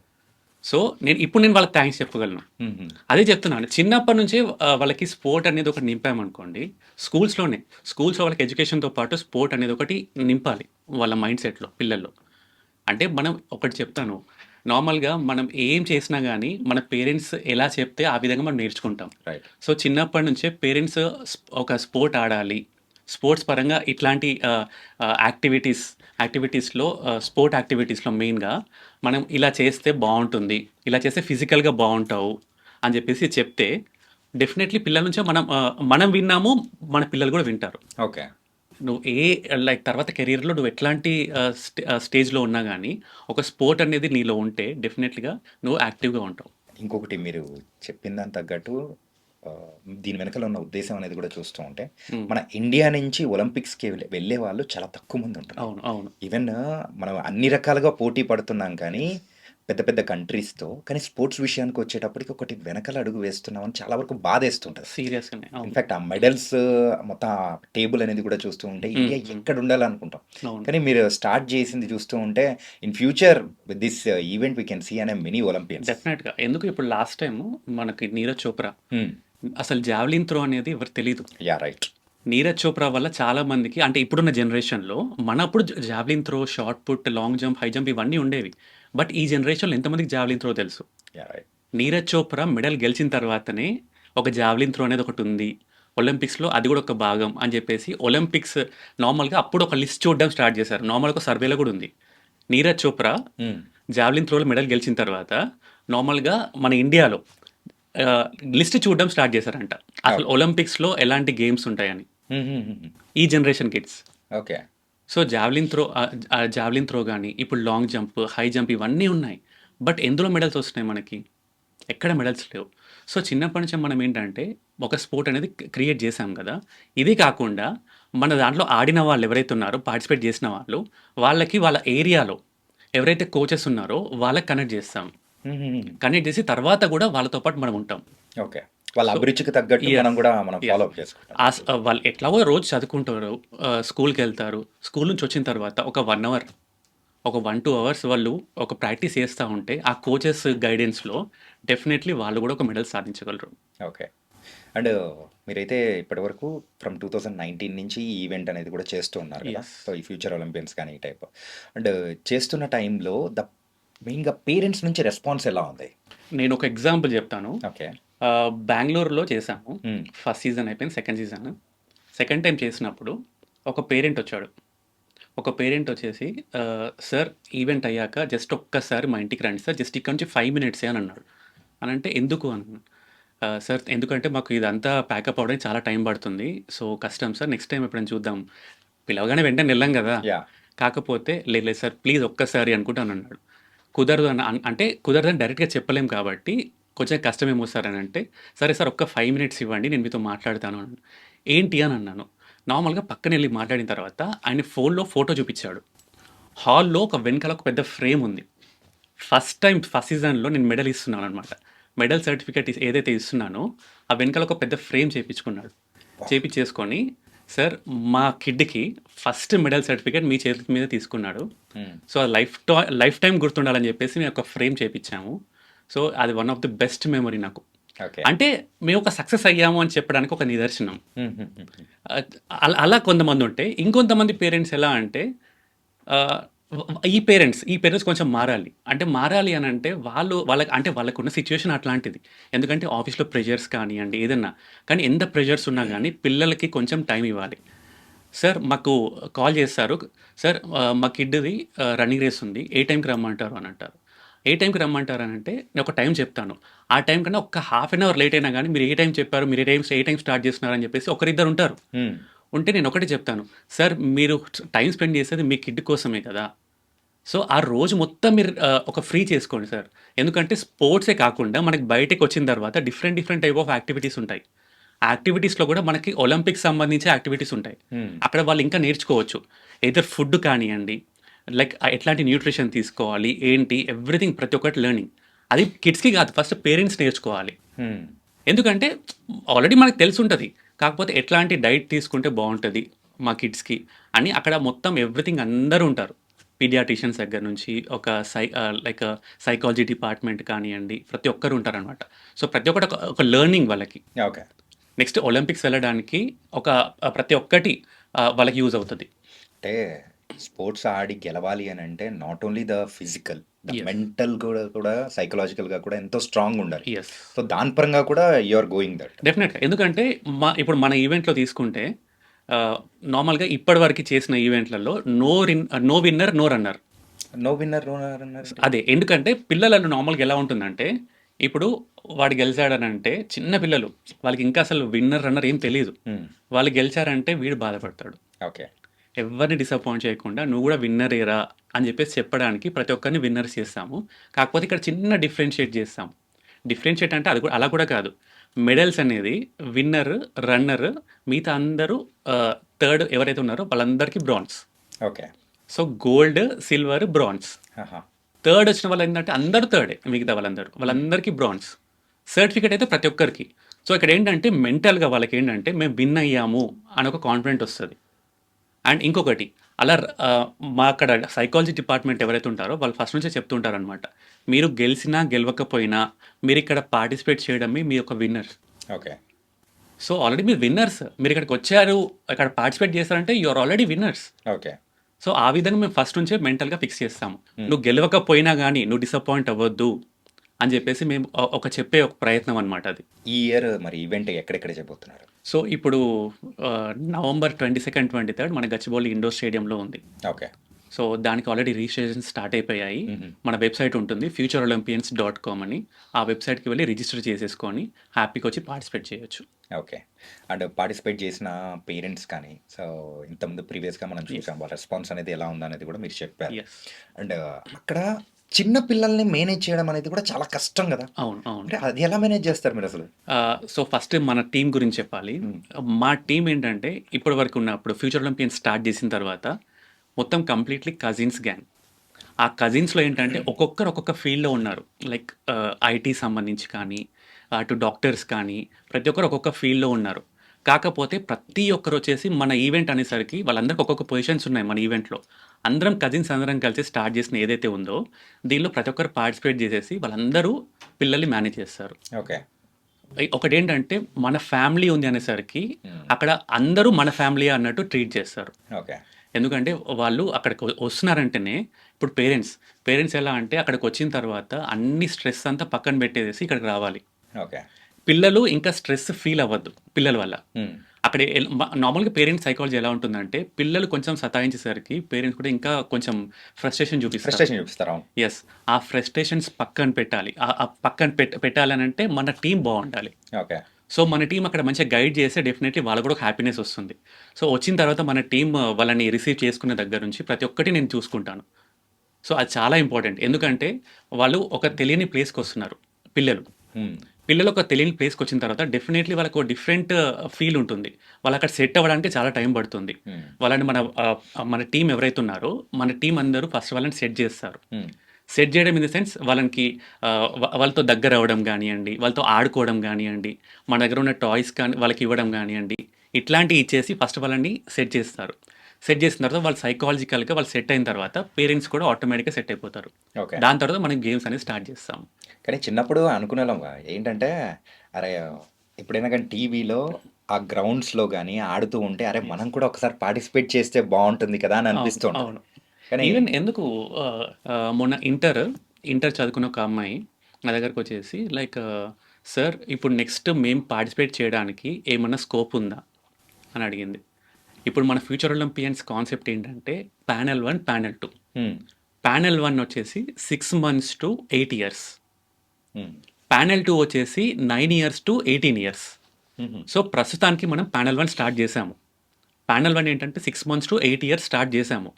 సో, ఇప్పుడు నేను వాళ్ళకి థాంక్స్ చెప్పగలను. హుహు. అదే చెప్తున్నాను. చిన్నప్పటి నుంచే వాళ్ళకి స్పోర్ట్ అనేది ఒకటి నింపామనుకోండి. స్కూల్స్‌లోనే. స్కూల్స్‌లో వాళ్ళకి ఎడ్యుకేషన్‌తో పాటు స్పోర్ట్ అనేది ఒకటి నింపాలి. వాళ్ళ మైండ్ సెట్‌లో పిల్లల్లో. అంటే మనం ఒకటి చెప్తాను. నార్మల్‌గా మనం ఏం చేసినా గాని మన పేరెంట్స్ ఎలా చెప్తే ఆ విధంగా మనం నేర్చుకుంటాం. రైట్. సో, చిన్నప్పటి నుంచే పేరెంట్స్ ఒక స్పోర్ట్ ఆడాలి. స్పోర్ట్స్ పరంగా ఇట్లాంటి యాక్టివిటీస్‌లో స్పోర్ట్ యాక్టివిటీస్‌లో మెయిన్‌గా మనం ఇలా చేస్తే బావుంటుంది. ఇలా చేస్తే ఫిజికల్‌గా బావుంటావు అని జెప్పేసి చెప్తే డెఫినైట్‌లీ పిల్లల నుంచే మనం విన్నాము. మన పిల్లలు గూడా వింటారు. ఓకే. నువ్వు లైక్ తర్వాత కెరియర్‌లో నువ్వు ఎట్లాంటి స్టేజ్‌లో ఉన్నా గానీ ఒక స్పోర్ట్ అనేది నీలో ఉంటే డెఫినైట్‌లీగా నువ్వు యాక్టివ్‌గా ఉంటావు. ఇంకొకటి మీరు చెప్పిన దానికి తగ్గట్టు ఆహ్, దీని వెనకాల ఉన్న ఉద్దేశ్యం అనేది కూడా చూస్తూ ఉంటే, హ్మ్. మన ఇండియా నుంచి ఒలింపిక్స్‌కి వెళ్ళే వాళ్ళు చాలా తక్కువ మంది ఉంటున్నారు. అవును. అవును. ఈవెన్ మనం అన్ని రకాలుగా పోటీ పడుతున్నాం కానీ, పెద్ద పెద్ద కంట్రీస్‌తో. కానీ స్పోర్ట్స్ విషయానికొచ్చేటప్పటికి ఒకటి వెనకాల అడుగు వేస్తున్నామని చాలా వరకు బాధేస్తుంటది. సీరియస్‌గానే. అవును. ఇన్‌ఫాక్ట్ ఆ మెడల్స్ మొత్తం ఆ టేబుల్ అనేది కూడా చూస్తూ ఉంటే హ్మ్. ఇండియా హ్మ్. ఎక్కడ ఉండాలనుకుంటాం. అవును. కానీ మీరు స్టార్ట్ చేసింది చూస్తూ ఉంటే in future with this event we can see an a mini Olympians. డెఫినెట్‌గా. ఎందుకు ఇప్పుడు లాస్ట్ టైము మనకి 'నీరజ్ చోప్రా' హ్మ్. అసలు జావెలిన్ త్రో అనేది ఎవరికి తెలీదు. యాహ్! రైట్. 'నీరజ్ చోప్రా' వల్ల చాలా మందికి అంటే ఇప్పుడున్న జనరేషన్‌లో మనప్పుడు javelin throw, shot put, long jump, high jump ఇవన్నీ ఉండేవి. బట్ ఈ జనరేషన్‌లో ఎంతమందికి జావెలిన్ త్రో తెలుసు? Yeah! Right. 'Neeraj Chopra' medal గెలిచిన తర్వాతనే ఒక జావెలిన్ త్రో అనేది ఒకటుంది. ఒలింపిక్స్‌లో అది గూడా ఒక భాగం అని జెప్పేసి ఒలింపిక్స్ నార్మల్‌గా అప్పుడు ఒక లిస్ట్ చూడడం స్టార్ట్ చేశారు. నార్మల్‌గా ఒక సర్వేలో గూడా ఉంది. 'నీరజ్ చోప్రా' హ్మ్. జావెలిన్ త్రోలో మెడల్ గెలిచిన తర్వాత నార్మల్‌గా మన ఇండియాలో ఆహ్, లిస్ట్ చూడడం స్టార్ట్ చేశారంట. అసలు ఓకే. ఒలింపిక్స్‌లో ఎలాంటి గేమ్స్ ఉంటాయని. హుహుహుహు. ఈ generation kids. Okay. So, javelin throw గాని, ఇప్పుడు లాంగ్ జంప్, హై జంప్ ఇవన్నీ ఉన్నాయి. బట్ ఎందులో మెడల్స్ వస్తున్నాయి మనకి? ఎక్కడ మెడల్స్ లేవు. సో, చిన్నప్పటి నుంచే మనం ఏంటంటే, ఒక స్పోర్ట్ అనేది క్రియేట్ చేశాం గదా! ఇది కాకుండా మన దాంట్లో ఆడిన వాళ్ళు ఎవరైతే ఉన్నారో, పార్టిసిపేట్ చేసిన వాళ్ళు, వాళ్ళకి వాళ్ళ ఏరియాలో ఎవరైతే కోచెస్ ఉన్నారో వాళ్ళకి కనెక్ట్ చేస్తాం. హుహుహు. కనెక్ట్ చేసి తర్వాత గూడా వాళ్ళతో పాటు మనం ఉంటాం. ఓకే. వాళ్ళ సో అభిరుచికి తగ్గట్టు మనం యెస్. గూడా మనం యెస్. ఫాలో అప్ చేసుకుంటాం. వాళ్ళు ఎట్లాగో రోజు చదువుకుంటారు. స్కూల్‌కెళ్తారు. స్కూల్ నుంచి వచ్చిన తర్వాత ఒక 1 అవర్, ఒక 1, 2 అవర్స్ వాళ్ళు ఒక ప్రాక్టీస్ చేస్తా ఉంటే, ఆ కోచెస్ గైడెన్స్‌లో డెఫినైట్‌లీ వాళ్ళు గూడా ఒక మెడల్ సాధించగలరు. ఓకే. అండ్ మీరైతే ఇప్పటివరకు ఫ్రమ్ 2019 నుంచి ఈ ఈవెంట్ అనేది కూడా చేస్తూ ఉన్నారు కదా! యెస్. సో, ఈ ఫ్యూచర్ ఒలింపియన్స్ కానీ ఈ టైప్. అండ్ చేస్తున్న టైంలో మెయిన్‌గా పేరెంట్స్ నుంచి రెస్పాన్స్ ఎలా ఉంది? నేనొక ఎగ్జాంపుల్ జెప్తాను. ఓకే. బెంగుళూరులో చేశాము. హ్మ్. ఫస్ట్ సీజన్ అయిపోయింది. Second season. సెకండ్ టైమ్ చేసినప్పుడు ఒక పేరెంట్ ఒచ్చాడు. ఒక పేరెంట్ వచ్చేసి "సార్ ఈవెంట్ అయ్యాక జస్ట్ ఒక్కసారి మా ఇంటికి రండి సార్. జస్ట్ ఇక్కడ నుంచి 5 మినిట్సే" అని అన్నాడు. అనంటే ఎందుకు అన్నాను. "సార్ ఎందుకంటే మాకు ఇదంతా ప్యాకప్ అవ్వడానికి చాలా టైం పడుతుంది. సో, కష్టం సార్. నెక్స్ట్ టైమ్ ఎప్పుడైనా చూద్దాం. పిలవగానే వెంటనే ఎళ్ళం గదా! యాహ్! కాకపోతే లేదు లేదు సార్ ప్లీజ్ ఒక్కసారి" అనుకుంటా అని అన్నాడు. కుదరదు అంటే కుదరదని డైరెక్ట్‌గా చెప్పలేం కాబట్టి కొంచెం కష్టమేమో సార్ అనంటే, "సరే సార్ ఒక్క 5 మినిట్స్ ఇవ్వండి. నేను మీతో మాట్లాడతాను" అన్నాడు. "ఏంటి" అని అన్నాను. నార్మల్‌గా పక్కనెళ్ళి మాట్లాడిన తర్వాత ఆయన ఫోన్‌లో ఫోటో చూపిచ్చాడు. హాల్‌లో ఒక వెనకాల ఒక పెద్ద ఫ్రేమ్ ఉంది. ఫస్ట్ టైమ్ ఫస్ట్ సీజన్‌లో నేను మెడల్ ఇస్తున్నాననమాట. మెడల్ సర్టిఫికేట్ ఏదైతే ఇస్తున్నానో, ఆ వెనకాల ఒక పెద్ద ఫ్రేమ్ చేపించుకున్నాడు. అబ్బా! చేపిచ్చేసుకొని, "సార్ మా కిడ్‌కి ఫస్ట్ మెడల్ సర్టిఫికేట్ మీ చేతి మీద తీసుకున్నాడు. హ్మ్. సో, అది లైఫ్ టైమ్ గుర్తుండాలని" చెప్పేసి మేము ఒక ఫ్రేమ్ చేపిచ్చాము. సో, అది one of the best memory నాకు. ఓకే. అంటే మేము ఒక సక్సెస్ అయ్యాము అని చెప్పడానికి ఒక నిదర్శనం. హుహుహుహు. ఆహ్, అలా కొంతమందుంటే, ఇంకొంతమంది పేరెంట్స్ ఎలా అంటే ఆహ్, ఈ పేరెంట్స్ కొంచెం మారాలి. అంటే మారాలి అనంటే వాళ్ళకున్న సిట్యుయేషన్ అట్లాంటిది. ఎందుకంటే ఆఫీస్‌లో ప్రెషర్స్ కానియండి, ఏదన్నా. కానీ ఎంత ప్రెషర్స్ ఉన్నా గానీ పిల్లలకి కొంచెం టైం ఇవ్వాలి. సార్ మాకు కాల్ చేస్తారు. సార్ మా కిడ్‌ది రన్నింగ్ రేస్ ఉంది. ఏ టైంకి రమ్మంటారు అని అంటారు. ఏ టైంకి రమ్మంటారనంటే నేను ఒక టైం చెప్తాను. ఆ టైం కన్నా ఒక హాఫ్ అన్ అవర్ లేట్ అయినా గానీ మీరు ఏ టైం చెప్పారు, మీరు ఏ టైం స్టార్ట్ చేస్తున్నారని చెప్పేసి ఒకరిద్దరు ఉంటారు. హ్మ్. ఉంటే నేను ఒకటే చెప్తాను. సార్ మీరు టైం స్పెండ్ చేసేది మీ కిడ్ కోసమే కదా! సో, ఆ రోజు మొత్తం మీరు ఒక ఫ్రీ చేసుకోండి సార్. ఎందుకంటే స్పోర్ట్సే కాకుండా మనకి బయటకొచ్చిన తర్వాత different, different type of activities ఉంటాయి. ఆ యాక్టివిటీస్‌లో కూడా మనకి ఒలింపిక్స్ సంబంధించి యాక్టివిటీస్ ఉంటాయి. హ్మ్. అక్కడ వాళ్ళు ఇంకా నేర్చుకోవచ్చు. ఎయిదర్ ఫుడ్ కానియండి, లైక్ ఎట్లాంటి న్యూట్రిషన్ తీసుకోవాలి, ఏంటి ఎవ్రీథింగ్ ప్రతి ఒక్కటి లెర్నింగ్. అది కిడ్స్‌కి కాదు ఫస్ట్ పేరెంట్స్ నేర్చుకోవాలి. హ్మ్. ఎందుకంటే ఆల్రెడీ మనకు తెలిసుంటది. కాకపోతే ఎట్లాంటి డైట్ తీసుకుంటే బావుంటది మా కిడ్స్‌కి అని అక్కడ మొత్తం ఎవ్రీథింగ్ అందరూ ఉంటారు. పీడియాట్రిషియన్స్ దగ్గర నుంచి ఒక లైక్ సైకాలజీ డిపార్ట్‌మెంట్ కానియండి, ప్రతి ఒక్కరు ఉంటారనమాట. సో, ప్రతి ఒక్కటి ఒక లెర్నింగ్ వాళ్ళకి. ఓకే. నెక్స్ట్ ఒలింపిక్స్ వెళ్ళడానికి ఒక ప్రతి ఒక్కటి వాళ్ళకి యూజ్ అవుతది. అంటే స్పోర్ట్స్ ఆడి గెలవాలి అని అంటే not only the physical, the yes. Mental కూడా సైకలాజికల్‌గా కూడా ఎంతో స్ట్రాంగ్ ఉండాలి. యెస్. సో, దాని పరంగా కూడా యూ ఆర్ గోయింగ్ దట్. డెఫినెట్‌గా. ఎందుకంటే ఇప్పుడు మన ఈవెంట్‌లో తీసుకుంటే ఆహ్, నార్మల్‌గా ఇప్పటివరకు చేసిన ఈవెంట్‌లలో no winner, no runner. No winner, no runner అదే. ఎందుకంటే పిల్లలలో నార్మల్‌గా ఎలా ఉంటుందంటే, ఇప్పుడు వాడు గెలిచాడనంటే చిన్న పిల్లలు వాళ్ళకి ఇంకా అసలు విన్నర్, రన్నర్ ఏం తెలీదు. హ్మ్. వాళ్ళు గెలిచారంటే వీడు బాధపడతాడు. ఓకే. ఎవ్వరిని డిసప్పాయింట్ చేయకుండా నువ్వు గూడా విన్నరేరా అని జెప్పేసి చెప్పడానికి ప్రతి ఒక్కరిని విన్నర్స్ చేస్తాము. కాకపోతే ఇక్కడ చిన్న డిఫరెన్షియేట్ జేస్తాం. డిఫరెన్షియేట్ అంటే అది కూడా అలా కూడా కాదు. మెడల్స్ అనేది విన్నర్, రన్నర్ మిగతా అందరూ థర్డ్ ఎవరైతే ఉన్నారో వాళ్ళందరికీ bronze. Okay. So, gold, silver, bronze. ఆహా! థర్డ్ వచ్చిన వాళ్ళేంటంటే అందరూ థర్డే మిగతా వాళ్ళందరూ. హ్మ్. వాళ్ళందరికీ బ్రాంజ్. సర్టిఫికేట్ అయితే ప్రతి ఒక్కరికి. సో, ఇక్కడేంటంటే మెంటల్‌గా వాళ్ళకేంటంటే మేము విన్ అయ్యాము అని ఒక కాన్ఫిడెంట్ ఒస్తది. అండ్ ఇంకొకటి అలా మా అక్కడ సైకాలజీ డిపార్ట్మెంట్ ఎవరైతే ఉంటారో వాళ్ళు ఫస్ట్ నుంచే చెప్తుంటారనమాట. మీరు గెలిసినా, గెలవకపోయినా మీరిక్కడ పార్టిసిపేట్ చేయడమే మీ యొక్క విన్నర్. ఓకే. సో, ఆల్రెడీ మీరు విన్నర్స్. మీరిక్కడికొచ్చారు, ఇక్కడ పార్టిసిపేట్ చేశారంటే you are already winners. Okay. So, ఆ విధంగా మేము ఫస్ట్ నుంచే మెంటల్‌గా ఫిక్స్ చేస్తాము. హ్మ్. నువ్వు గెలవకపోయినా గానీ నువ్వు డిసప్పాయింట్ అవ్వద్దు అని చెప్పేసి మేము చెప్పే ఒక ప్రయత్నం అనమాట అది. ఈ ఇయర్ మరి ఈవెంట్ ఎక్కడెక్కడ చేయబోతున్నారు? సో, ఇప్పుడు నవంబర్ 22, 23 మన గచ్చిబౌలి ఇండోర్ స్టేడియంలో ఉంది. ఓకే. సో, దానికి ఆల్రెడీ రిజిస్ట్రేషన్ స్టార్ట్ అయిపోయాయి. హుహు. మన వెబ్‌సైట్ ఉంటుంది futureolympians.com అని. ఆ వెబ్‌సైట్‌కి వెళ్లి రిజిస్టర్ చేసేసుకొని హ్యాపీగా వచ్చి పార్టిసిపేట్ చేయొచ్చు. ఓకే. అండ్ పార్టిసిపేట్ చేసిన పేరెంట్స్ కానీ, సో, ఇంతకుముందు ప్రీవియస్‌గా మనం యెస్. చూసాం. వాళ్ళ రెస్పాన్స్ అనేది ఎలా ఉందనేది కూడా మీరు చెప్పారు. యెస్. అండ్ అక్కడ చిన్న పిల్లల్ని మేనేజ్ చేయడం అనేది కూడా చాలా కష్టం గదా! అవును. అవును. అంటే అది ఎలా మేనేజ్ చేస్తారు మీరసలు? సో, ఫస్ట్ మన టీమ్ గురించి చెప్పాలి. హ్మ్. మా టీమ్ ఏంటంటే ఇప్పటి వరకు ఉన్నప్పుడు ఫ్యూచర్ ఒలింపియన్స్ స్టార్ట్ చేసిన తర్వాత మొత్తం కంప్లీట్‌లీ కజిన్స్ గ్యాంగ్. ఆ కజిన్స్‌లో ఏంటంటే ఒక్కొక్కరు ఒక్కొక్క ఫీల్డ్‌లో ఉన్నారు. లైక్ ఐటీ సంబంధించి కానీ, అటు డాక్టర్స్ కానీ, ప్రతి ఒక్కరు ఒక్కొక్క ఫీల్డ్‌లో ఉన్నారు. కాకపోతే ప్రతి ఒక్కరొచ్చేసి మన ఈవెంట్ అనేసరికి వాళ్ళందరికి ఒక్కొక్క పొజిషన్స్ ఉన్నాయి మన ఈవెంట్‌లో. అందరం కజిన్స్ అందరం కలిసి స్టార్ట్ చేసిన ఏదైతే ఉందో, దీనిలో ప్రతి ఒక్కరు పార్టిసిపేట్ చేసేసి వాళ్ళందరూ పిల్లల్ని మేనేజ్ చేస్తారు. ఓకే. ఒకటేంటంటే మన ఫ్యామిలీ ఉంది అనేసరికి హ్మ్. అక్కడ అందరూ మన ఫ్యామిలీయే అన్నట్టు ట్రీట్ చేస్తారు. ఓకే. ఎందుకంటే వాళ్ళు అక్కడికి వస్తున్నారంటేనే ఇప్పుడు పేరెంట్స్ ఎలా అంటే అక్కడికొచ్చిన తర్వాత అన్ని స్ట్రెస్ అంతా పక్కన పెట్టేసేసి ఇక్కడికి రావాలి. ఓకే. పిల్లలు ఇంకా స్ట్రెస్ ఫీల్ అవ్వద్దు పిల్లల వల్ల. హ్మ్. అక్కడ నార్మల్‌గా పేరెంట్స్ సైకాలజీ ఎలా ఉంటుందంటే పిల్లలు కొంచెం సతాయించేసరికి పేరెంట్స్ కూడా ఇంకా కొంచెం ఫ్రస్ట్రేషన్ చూపిస్తారు. ఫ్రస్ట్రేషన్ చూపిస్తారు. అవును. యెస్. ఆ ఫ్రస్ట్రేషన్స్ పక్కన పెట్టాలి. ఆ పక్కన పెట్టాలనంటే మన టీమ్ బావుండాలి. ఓకే. సో, మన టీమ్ అక్కడ మంచిగా గైడ్ చేస్తే డెఫినైట్‌లీ వాళ్ళకి కూడా ఒక హ్యాపీనెస్ వస్తుంది. సో, వచ్చిన తర్వాత మన టీమ్ వాళ్ళని రిసీవ్ చేసుకునే దగ్గర నుంచి ప్రతి ఒక్కటి నేను చూసుకుంటాను. సో, అది చాలా ఇంపార్టెంట్. ఎందుకంటే వాళ్ళు ఒక తెలియని ప్లేస్‌కొస్తున్నారు పిల్లలు. హ్మ్. పిల్లలు ఒక తెలియని ప్లేస్‌కొచ్చిన తర్వాత డెఫినైట్‌లీ వాళ్ళకో డిఫరెంట్ ఫీల్ ఉంటుంది. వాళ్ళక్కడ సెట్ అవ్వడానికి చాలా టైం పడుతుంది. హ్మ్. వాళ్ళని మన టీమ్ ఎవరైతే ఉన్నారో, మన టీమ్ అందరూ ఫస్ట్ వాళ్ళని సెట్ చేస్తారు. హ్మ్. సెట్ చేయడం ఇన్ ద సెన్స్ వాళ్ళకి వాళ్ళతో దగ్గరవ్వడం గానియండి, వాళ్ళతో ఆడుకోవడం గానియండి, మన దగ్గర ఉన్న టాయ్స్ కానీ వాళ్ళకివ్వడం గానియండి, ఇట్లాంటియి ఇచ్చేసి ఫస్ట్ వాళ్ళని సెట్ చేస్తారు. సెట్ చేసిన తర్వాత వాళ్ళు సైకాలజికల్‌గా వాళ్ళు సెట్ అయిన తర్వాత పేరెంట్స్ కూడా ఆటోమేటిక్‌గా సెట్ అయిపోతారు. ఓకే. దాని తర్వాత మనం గేమ్స్ అనేది స్టార్ట్ చేస్తాం. కానీ చిన్నప్పుడు అనుకునేవాళ్ళంగా ఏంటంటే, అరే! ఎప్పుడైనా గాని టీవీలో ఆ గ్రౌండ్స్‌లో గాని ఆడుతూ ఉంటే, అరే! యెస్. మనం కూడా ఒకసారి పార్టిసిపేట్ చేస్తే బావుంటుంది కదా! అని అవును. అనిపిస్తూ ఉంటది. అవును. కానీ ఈవెన్ ఎందుకు మొన్న ఇంటర్ చదువుకున్న ఒక అమ్మాయి నా దగ్గరకొచ్చేసి లైక్ "సార్ ఇప్పుడు నెక్స్ట్ మేము పార్టిసిపేట్ చేయడానికి ఏమన్నా స్కోప్ ఉందా?" అని అడిగింది. ఇప్పుడు మన ఫ్యూచర్ ఒలింపియన్స్ కాన్సెప్ట్ ఏంటంటే ప్యానెల్ 1, ప్యానెల్ 2. హ్మ్. ప్యానెల్ 1 వచ్చేసి 6 months to 8 years. హ్మ్. ప్యానెల్ 2 వచ్చేసి 9 years to 18 years. హుహు. సో, ప్రస్తుతానికి మనం ప్యానెల్ 1 స్టార్ట్ చేశాము. ప్యానెల్ 1 ఏంటంటే 6 months to 8 years స్టార్ట్ చేశాము.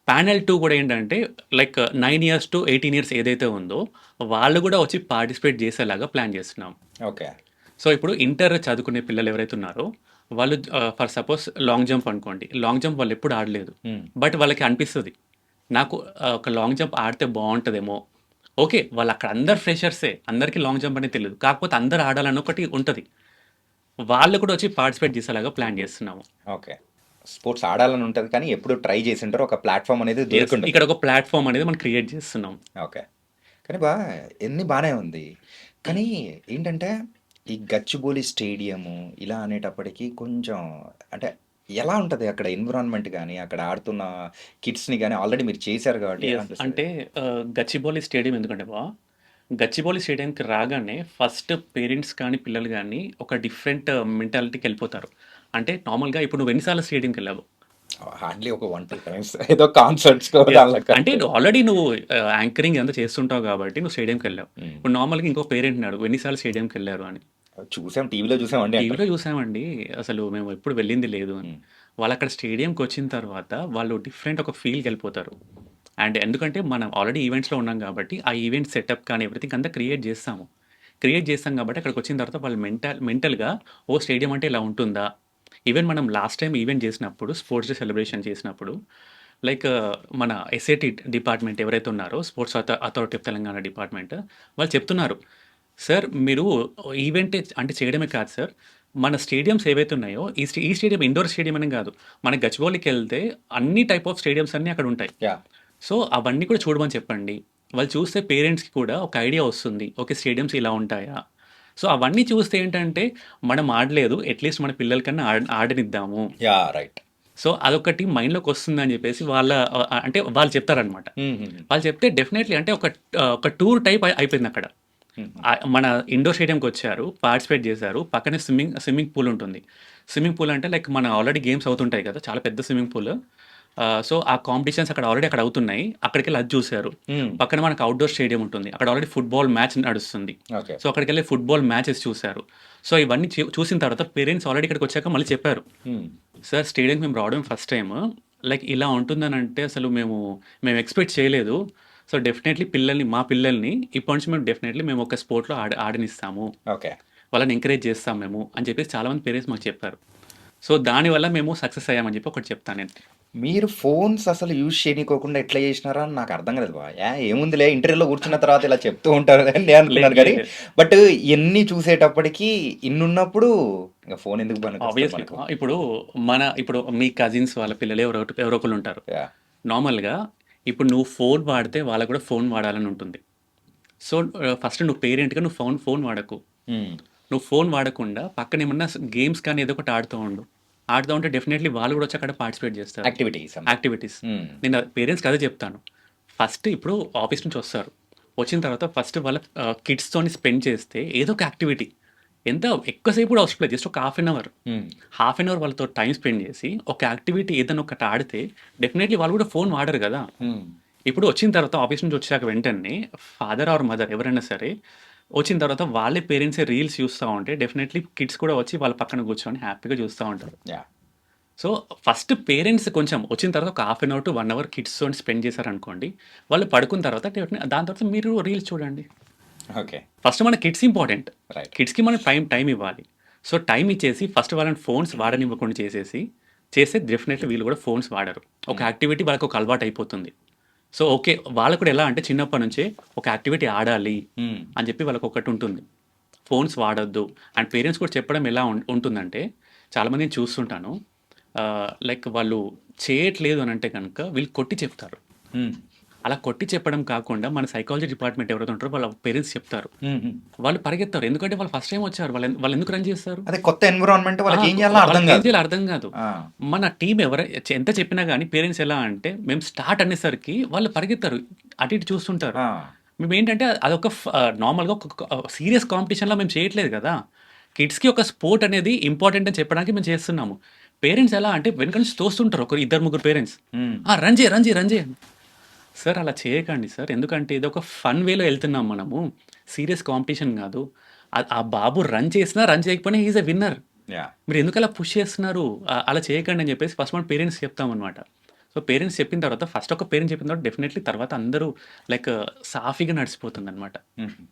ప్యానెల్ 2 కూడా ఏంటంటే లైక్ 9 years to 18 years ఏదైతే ఉందో వాళ్ళు కూడా వచ్చి పార్టిసిపేట్ చేసేలాగా ప్లాన్ చేస్తున్నాం. ఓకే. సో, ఇప్పుడు ఇంటర్ చదువుకునే పిల్లలు ఎవరైతే ఉన్నారో వాళ్ళు ఫర్ సపోజ్ లాంగ్ జంప్ అనుకోండి. లాంగ్ జంప్ వాళ్ళు ఎప్పుడు ఆడలేదు. హ్మ్. బట్ వాళ్ళకి అనిపిస్తది. నాకు ఒక లాంగ్ జంప్ ఆడితే బావుంటదేమో! ఓకే. వాళ్ళక్కడ అందరు ఫ్రెషర్సే. అందరికీ లాంగ్ జంప్ అనేది తెలీదు. కాకపోతే అందరూ ఆడాలని ఒకటి ఉంటది. వాళ్ళు కూడా వచ్చి పార్టిసిపేట్ చేసేలాగా ప్లాన్ చేస్తున్నాము. ఓకే. స్పోర్ట్స్ ఆడాలని ఉంటది కానీ ఎప్పుడు ట్రై చేసుంటారు. ఒక ప్లాట్‌ఫార్మ్ అనేది యెస్. దొరికుండదు. ఇక్కడ ఒక ప్లాట్‌ఫార్మ్ అనేది మనం క్రియేట్ చేస్తున్నాం. ఓకే. కానీ ఇయన్నీ బానే ఉంది. కానీ ఏంటంటే, ఈ గచ్చిబౌలి స్టేడియము ఇలా అనేటప్పటికి కొంచెం అంటే ఎలా ఉంటది అక్కడ ఎన్విరాన్మెంట్ గాని, అక్కడ ఆడుతున్న కిడ్స్‌ని గాని ఆల్రెడీ మీరు చేశారు కాబట్టి ఎలా యెస్. అనిపిస్తది? అంటే గచ్చిబౌలి స్టేడియం ఎందుకంటే గచ్చిబౌలి స్టేడియంకి రాగానే ఫస్ట్ పేరెంట్స్ కానీ, పిల్లలు గానీ ఒక డిఫరెంట్ మెంటాలిటీకెళ్ళిపోతారు. అంటే నార్మల్‌గా ఇప్పుడు నువ్వు ఎన్ని సార్లు స్టేడియంకెళ్ళావు? హార్డ్‌లీ ఒక 1, 2 టైమ్స్ ఏదో కాన్సర్ట్స్‌కో యెస్. దానిలకి అంటే అంతే. ఆల్రెడీ నువ్వు యాంకరింగ్ అంతా చేస్తుంటావు కాబట్టి నువ్వు స్టేడియంకెళ్ళావు. హ్మ్. ఇప్పుడు నార్మల్‌గా ఇంకో పేరెంట్‌ని అడుగు ఎన్ని సార్లు స్టేడియంకెళ్లారు అని. చూసాం. టీవీలో చూసామండి అంటారు. టీవీలో చూసామండి. అసలు మేము ఎప్పుడు వెళ్ళింది లేదు అని. హ్మ్. వాళ్ళక్కడ స్టేడియంకొచ్చిన తర్వాత వాళ్ళు డిఫరెంట్ ఒక ఫీల్‌కెళ్ళిపోతారు. అండ్ ఎందుకంటే మనం ఆల్రెడీ ఈవెంట్స్‌లో ఉన్నాం కాబట్టి, ఆ ఈవెంట్ సెటప్ కానీ ఎవ్రీథింగ్ అంతా క్రియేట్ చేస్తాము. క్రియేట్ చేస్తాం కాబట్టి అక్కడికొచ్చిన తర్వాత వాళ్ళు మెంటల్‌గా స్టేడియం అంటే ఇలా ఉంటుందా? ఈవెన్ మనం లాస్ట్ టైమ్ ఈవెంట్ చేసినప్పుడు స్పోర్ట్స్ డే సెలబ్రేషన్ చేసినప్పుడు లైక్ మన ఎస్ఏటీ డిపార్ట్మెంట్ ఎవరైతే ఉన్నారో sports authority of Telangana department వాళ్ళు చెప్తున్నారు. సార్ మీరు ఈవెంట్ అంటే చేయడమే కాదు సార్. మన స్టేడియమ్స్ ఏవైతే ఉన్నాయో ఈ స్టేడియం ఇండోర్ స్టేడియం అనే కాదు. మన గచ్చిబౌలికెళ్తే అన్ని టైప్ ఆఫ్ స్టేడియమ్స్ అన్నీ అక్కడ ఉంటాయి. యాహ్! సో, అవన్నీ కూడా చూడమని చెప్పండి. వాళ్ళు చూస్తే పేరెంట్స్‌కి కూడా ఒక ఐడియా వస్తుంది. ఓకే. స్టేడియమ్స్ ఇలా ఉంటాయా? సో, అవన్నీ చూస్తే ఏంటంటే, మనం ఆడలేదు. అట్‌లీస్ట్ మన పిల్లలకన్నా ఆడనిద్దాము. యాహ్! రైట్. సో, అదొకటి మైండ్‌లోకొస్తుందని చెప్పేసి వాళ్ళ అంటే వాళ్ళు చెప్తారనమాట. హుహుహు. వాళ్ళు చెప్తే డెఫినైట్‌లీ అంటే ఒక టూర్ టైప్ అయిపోయిందక్కడ. హుహు. మన ఇండోర్ స్టేడియంకొచ్చారు. పార్టిసిపేట్ చేశారు. పక్కనే స్విమ్మింగ్ పూల్ ఉంటుంది. స్విమ్మింగ్ పూల్ అంటే లైక్ మన ఆల్రెడీ గేమ్స్ అవుతుంటాయి కదా! చాలా పెద్ద స్విమ్మింగ్ పూల్. సో, ఆ కాంపిటీషన్స్ అక్కడ అవుతున్నాయి. అక్కడికెళ్ళి అది చూసారు. హ్మ్. పక్కన మనకు ఔట్‌డోర్ స్టేడియం ఉంటుంది. అక్కడ ఆల్రెడీ ఫుట్‌బాల్ మ్యాచ్ నడుస్తుంది. ఓకే. సో, అక్కడికెళ్ళి ఫుట్‌బాల్ మ్యాచెస్ చూసారు. సో, ఇవన్నీ చూసిన తర్వాత పేరెంట్స్ ఆల్రెడీ ఇక్కడికొచ్చాక మళ్ళీ చెప్పారు. హ్మ్. సార్ స్టేడియంకి మేము రావడం ఫస్ట్ టైమ్. లైక్ ఇలా ఉంటుందనంటే అసలు మేము ఎక్స్‌పెక్ట్ చేయలేదు. సో, డెఫినైట్‌లీ మా పిల్లల్ని ఇప్పటి నుంచి మేము ఒక స్పోర్ట్‌లో ఆడనిస్తాము. ఓకే. వాళ్ళని ఎంకరేజ్ చేస్తాం మేము అని చెప్పేసి చాలామంది పేరెంట్స్ మాకు చెప్పారు. సో, దానివల్ల మేము సక్సెస్ అయ్యామని చెప్పి ఒకటి చెప్తాను నేను. మీరు ఫోన్స్ అసలు యూజ్ చేయనీకోకుండా ఎట్లా చేసినారా అని నాకు అర్థం కాలేదు ఏముందిలే ఇంటర్వ్యూలో కూర్చున్న తర్వాత ఇలా చెప్తూ ఉంటారు అని నేను అనుకున్నాను లేదు కానీ లేదు. బట్ ఇన్ని చూసేటప్పటికి ఇన్నున్నప్పుడు ఇంకా ఫోన్ ఎందుకు పనికొస్తుంది ఆబ్వియస్లీ. మనకు? ఇప్పుడు మీ కజిన్స్ వాళ్ళ పిల్లలు ఎవరో ఒకళ్ళు ఉంటారు. యాహ్! నార్మల్‌గా ఇప్పుడు నువ్వు ఫోన్ వాడితే వాళ్ళకి కూడా ఫోన్ వాడాలని ఉంటుంది. సో, ఫస్ట్ నువ్వు పేరెంట్‌గా నువ్వు ఫోన్ వాడకు. హ్మ్. నువ్వు ఫోన్ వాడకుండా పక్కన ఏమన్నా గేమ్స్ కానీ ఏదో ఒకటి ఆడుతూ ఉండు. ఆడుతూ ఉంటే డెఫినైట్‌లీ వాళ్ళు కూడా వచ్చి అక్కడ పార్టిసిపేట్ చేస్తారు. Activities activities. హ్మ్. నేను పేరెంట్స్‌కి అదే చెప్తాను. ఫస్ట్ ఇప్పుడు ఆఫీస్ నుంచి వస్తారు. వచ్చిన తర్వాత ఫస్ట్ వాళ్ళ కిడ్స్‌తోని స్పెండ్ చేస్తే ఏదో ఒక యాక్టివిటీ ఎంత ఎక్కువసేపు కూడా అవసరం లేదు. జస్ట్ ఒక హాఫ్ అన్ అవర్. హ్మ్. హాఫ్ అన్ అవర్ వాళ్ళతో టైమ్ స్పెండ్ చేసి ఒక యాక్టివిటీ ఏదైనా ఒకటి ఆడితే డెఫినైట్‌లీ వాళ్ళు కూడా ఫోన్ వాడరు కదా! హ్మ్. ఇప్పుడు వచ్చిన తర్వాత ఆఫీస్ నుంచి వచ్చాక వెంటనే ఫాదర్ ఆర్ మదర్ ఎవరైనా సరే వచ్చిన తర్వాత వాళ్ళే పేరెంట్సే రీల్స్ చూస్తా ఉంటే డెఫినైట్‌లీ కిడ్స్ కూడా వచ్చి వాళ్ళ పక్కన కూర్చొని హ్యాపీగా చూస్తా ఉంటారు. యాహ్! సో, ఫస్ట్ పేరెంట్స్ కొంచెం వచ్చిన తర్వాత ఒక half an hour to 1 hour కిడ్స్‌తోని స్పెండ్ చేశారనుకోండి. వాళ్ళు పడుకున్న తర్వాత దాని తర్వాత మీరు రీల్స్ చూడండి. ఓకే. ఫస్ట్ మన కిడ్స్ ఇంపార్టెంట్. రైట్. కిడ్స్‌కి మనం టైమ్ ఇవ్వాలి. సో, టైమ్ ఇచ్చేసి ఫస్ట్ వాళ్ళని ఫోన్స్ వాడనివ్వకుండా చేస్తే డెఫినైట్‌లీ వీళ్ళు కూడా ఫోన్స్ వాడరు. ఒక యాక్టివిటీ వాళ్ళకి ఒక అలవాటు అయిపోతుంది. So, okay. వాళ్ళకి కూడా ఎలా అంటే చిన్నప్పటి నుంచే ఒక యాక్టివిటీ ఆడాలి హ్మ్. అని చెప్పి వాళ్ళకొకటి ఉంటుంది. ఫోన్స్ వాడొద్దు. అండ్ పేరెంట్స్ కూడా చెప్పడం ఎలా ఉంటుందంటే చాలామంది నేను చూస్తుంటాను. లైక్ వాళ్ళు చేయట్లేదు అనంటే గనక వీళ్ళు కొట్టి చెప్తారు. హ్మ్. అలా కొట్టి చెప్పడం కాకుండా మన సైకాలజీ డిపార్ట్మెంట్ ఎవరైతే ఉంటారో వాళ్ళ పేరెంట్స్ చెప్తారు. హుహు. వాళ్ళు పరిగెత్తారు. ఎందుకంటే వాళ్ళు ఫస్ట్ టైమ్ వచ్చారు. వాళ్ళెందుకు రన్ చేస్తారు? అదే కొత్త ఎన్విరాన్మెంట్ వాళ్ళకి ఏం ఆ! చేయాలో అర్థం వాళ్ళకేం కాదు. చేయాలో అర్థం కాదు. ఆ! మన టీమ్ ఎంత చెప్పినా గానీ పేరెంట్స్ ఎలా అంటే మేము స్టార్ట్ అనేసరికి వాళ్ళు పరిగెత్తారు. అటు ఇటు చూస్తుంటారు. ఆ! మేమేంటంటే అదొక నార్మల్‌గా ఒక సీరియస్ కాంపిటీషన్‌లా మేము చేయట్లేదు కదా! కిడ్స్‌కి ఒక స్పోర్ట్ అనేది ఇంపార్టెంట్ అని చెప్పడానికి మేము చేస్తున్నాము. పేరెంట్స్ ఎలా అంటే వెనక నుంచి తోస్తుంటారు. ఇద్దరు ముగ్గురు పేరెంట్స్. హ్మ్. రన్ చేయి, రన్ చేయి, రన్ చేయి అని. సార్ అలా చేయకండి సార్. ఎందుకంటే ఇదొక ఫన్ వేలో ఎళ్తున్నాం మనము. సీరియస్ కాంపిటీషన్ గాదు. ఆ బాబు రన్ చేసినా, రన్ చేయకపోయినా he is a winner. Yeah! మీరెందుకలా పుష్ చేస్తున్నారు? అలా చేయకండి అని చెప్పేసి ఫస్ట్ మనం పేరెంట్స్ చెప్తామనమాట. సో, పేరెంట్స్ చెప్పిన తర్వాత ఫస్ట్ ఒక పేరెంట్ చెప్పిన తర్వాత డెఫినైట్‌లీ తర్వాత అందరూ లైక్ సాఫీగా నడిచిపోతుందనమాట. హుహు.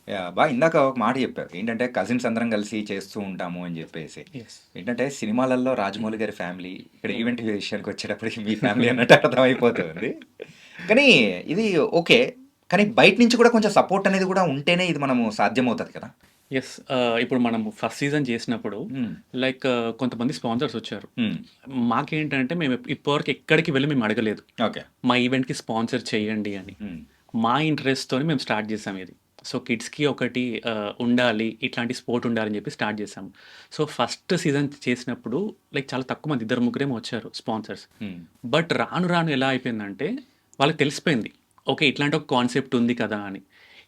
యాహ్! ఇందాక ఒక మాట చెప్పారు. ఏంటంటే కజిన్స్ అందరం కలిసి చేస్తూ ఉంటాము అని జెప్పేసి. యెస్. ఏంటంటే సినిమాలలో రాజమౌళి గారి ఫ్యామిలీ, ఇక్కడ ఈవెంట్ విషయానికొచ్చేటప్పటికి మీ ఫ్యామిలీ అన్నట్టు అర్థమైపోతుంది. కానీ ఇది ఓకే. కానీ బయట నుంచి కూడా కొంచెం సపోర్ట్ అనేది కూడా ఉంటేనే ఇది మనము సాధ్యమవుతది కదా! యెస్. ఇప్పుడు మనం ఫస్ట్ సీజన్ చేసినప్పుడు హ్మ్. లైక్ కొంతమంది స్పాన్సర్స్ వచ్చారు. హ్మ్. మాకేంటంటే మేము ఇప్పటివరకు ఎక్కడికి వెళ్లి మేము అడగలేదు. ఓకే. మా ఈవెంట్‌కి స్పాన్సర్ చేయండి అని. హ్మ్. మా ఇంట్రెస్ట్‌తోని మేము స్టార్ట్ చేసాం ఇది. సో, కిడ్స్‌కి ఒకటి ఉండాలి. ఇట్లాంటి స్పోర్ట్ ఉండాలని చెప్పి స్టార్ట్ చేసాం. సో, ఫస్ట్ సీజన్ చేసినప్పుడు లైక్ చాలా తక్కువ మంది ఇద్దరు ముగ్గురేమో వచ్చారు స్పాన్సర్స్. హ్మ్. బట్ రాను రాను ఎలా అయిపోయిందంటే వాళ్ళకి తెలిసిపోయింది. ఓకే. ఇట్లాంటి ఒక కాన్సెప్ట్ ఉంది కదా అని.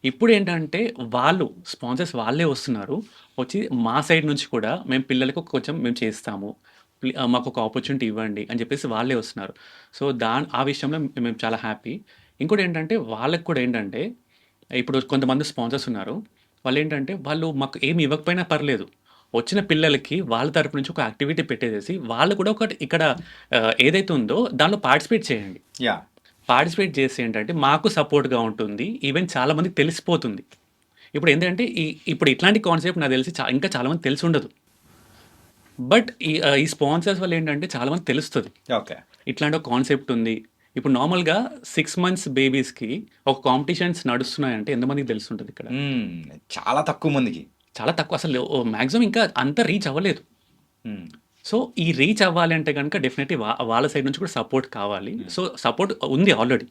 ఇప్పుడేంటంటే వాళ్ళు స్పాన్సర్స్ వాళ్ళే వస్తున్నారు. వచ్చి మా సైడ్ నుంచి కూడా మేము పిల్లలకి కొంచెం మేము చేస్తాము. మాకొక ఆపర్చునిటీ ఇవ్వండి అని చెప్పేసి వాళ్ళే వస్తున్నారు. సో, ఆ విషయంలో మేము చాలా హ్యాపీ. ఇంకోటేంటంటే వాళ్ళకి కూడా ఏంటంటే ఇప్పుడు కొంతమంది స్పాన్సర్స్ ఉన్నారు. వాళ్ళేంటంటే వాళ్ళు మాకు ఏమి ఇవ్వకపోయినా పర్లేదు. వచ్చిన పిల్లలకి వాళ్ళ తరపు నుంచి ఒక యాక్టివిటీ పెట్టేసేసి వాళ్ళు కూడా ఒకటి ఇక్కడ ఏదైతే ఉందో దానిలో పార్టిసిపేట్ చేయండి. యాహ్! పార్టిసిపేట్ చేసి ఏంటంటే మాకు సపోర్ట్‌గా ఉంటుంది. ఈవెన్ చాలా మందికి తెలిసిపోతుంది. ఇప్పుడు ఏంటంటే ఇప్పుడు ఇట్లాంటి కాన్సెప్ట్ నాకు తెలిసి ఇంకా చాలా మందికి తెలిసుండదు. బట్ ఈ స్పాన్సర్స్ వల్ల ఏంటంటే చాలా మందికి తెలుస్తది. ఓకే. ఇట్లాంటి ఒక కాన్సెప్ట్ ఉంది. ఇప్పుడు నార్మల్‌గా 6 మంత్స్ బేబీస్‌కి ఒక కాంపిటీషన్స్ నడుస్తున్నాయంటే ఎంతమందికి తెలిసుంటది ఇక్కడ? హ్మ్. చాలా తక్కువ మందికి. చాలా తక్కువ అసలు మాక్సిమం ఇంకా అంత రీచ్ అవ్వలేదు. హ్మ్. సో, ఈ రీచ్ అవ్వాలి అంటే గనుక డెఫినెట్‌లీ వాళ్ళ సైడ్ నుంచి కూడా సపోర్ట్ కావాలి. హ్మ్. సో, సపోర్ట్ ఉంది ఆల్రెడీ.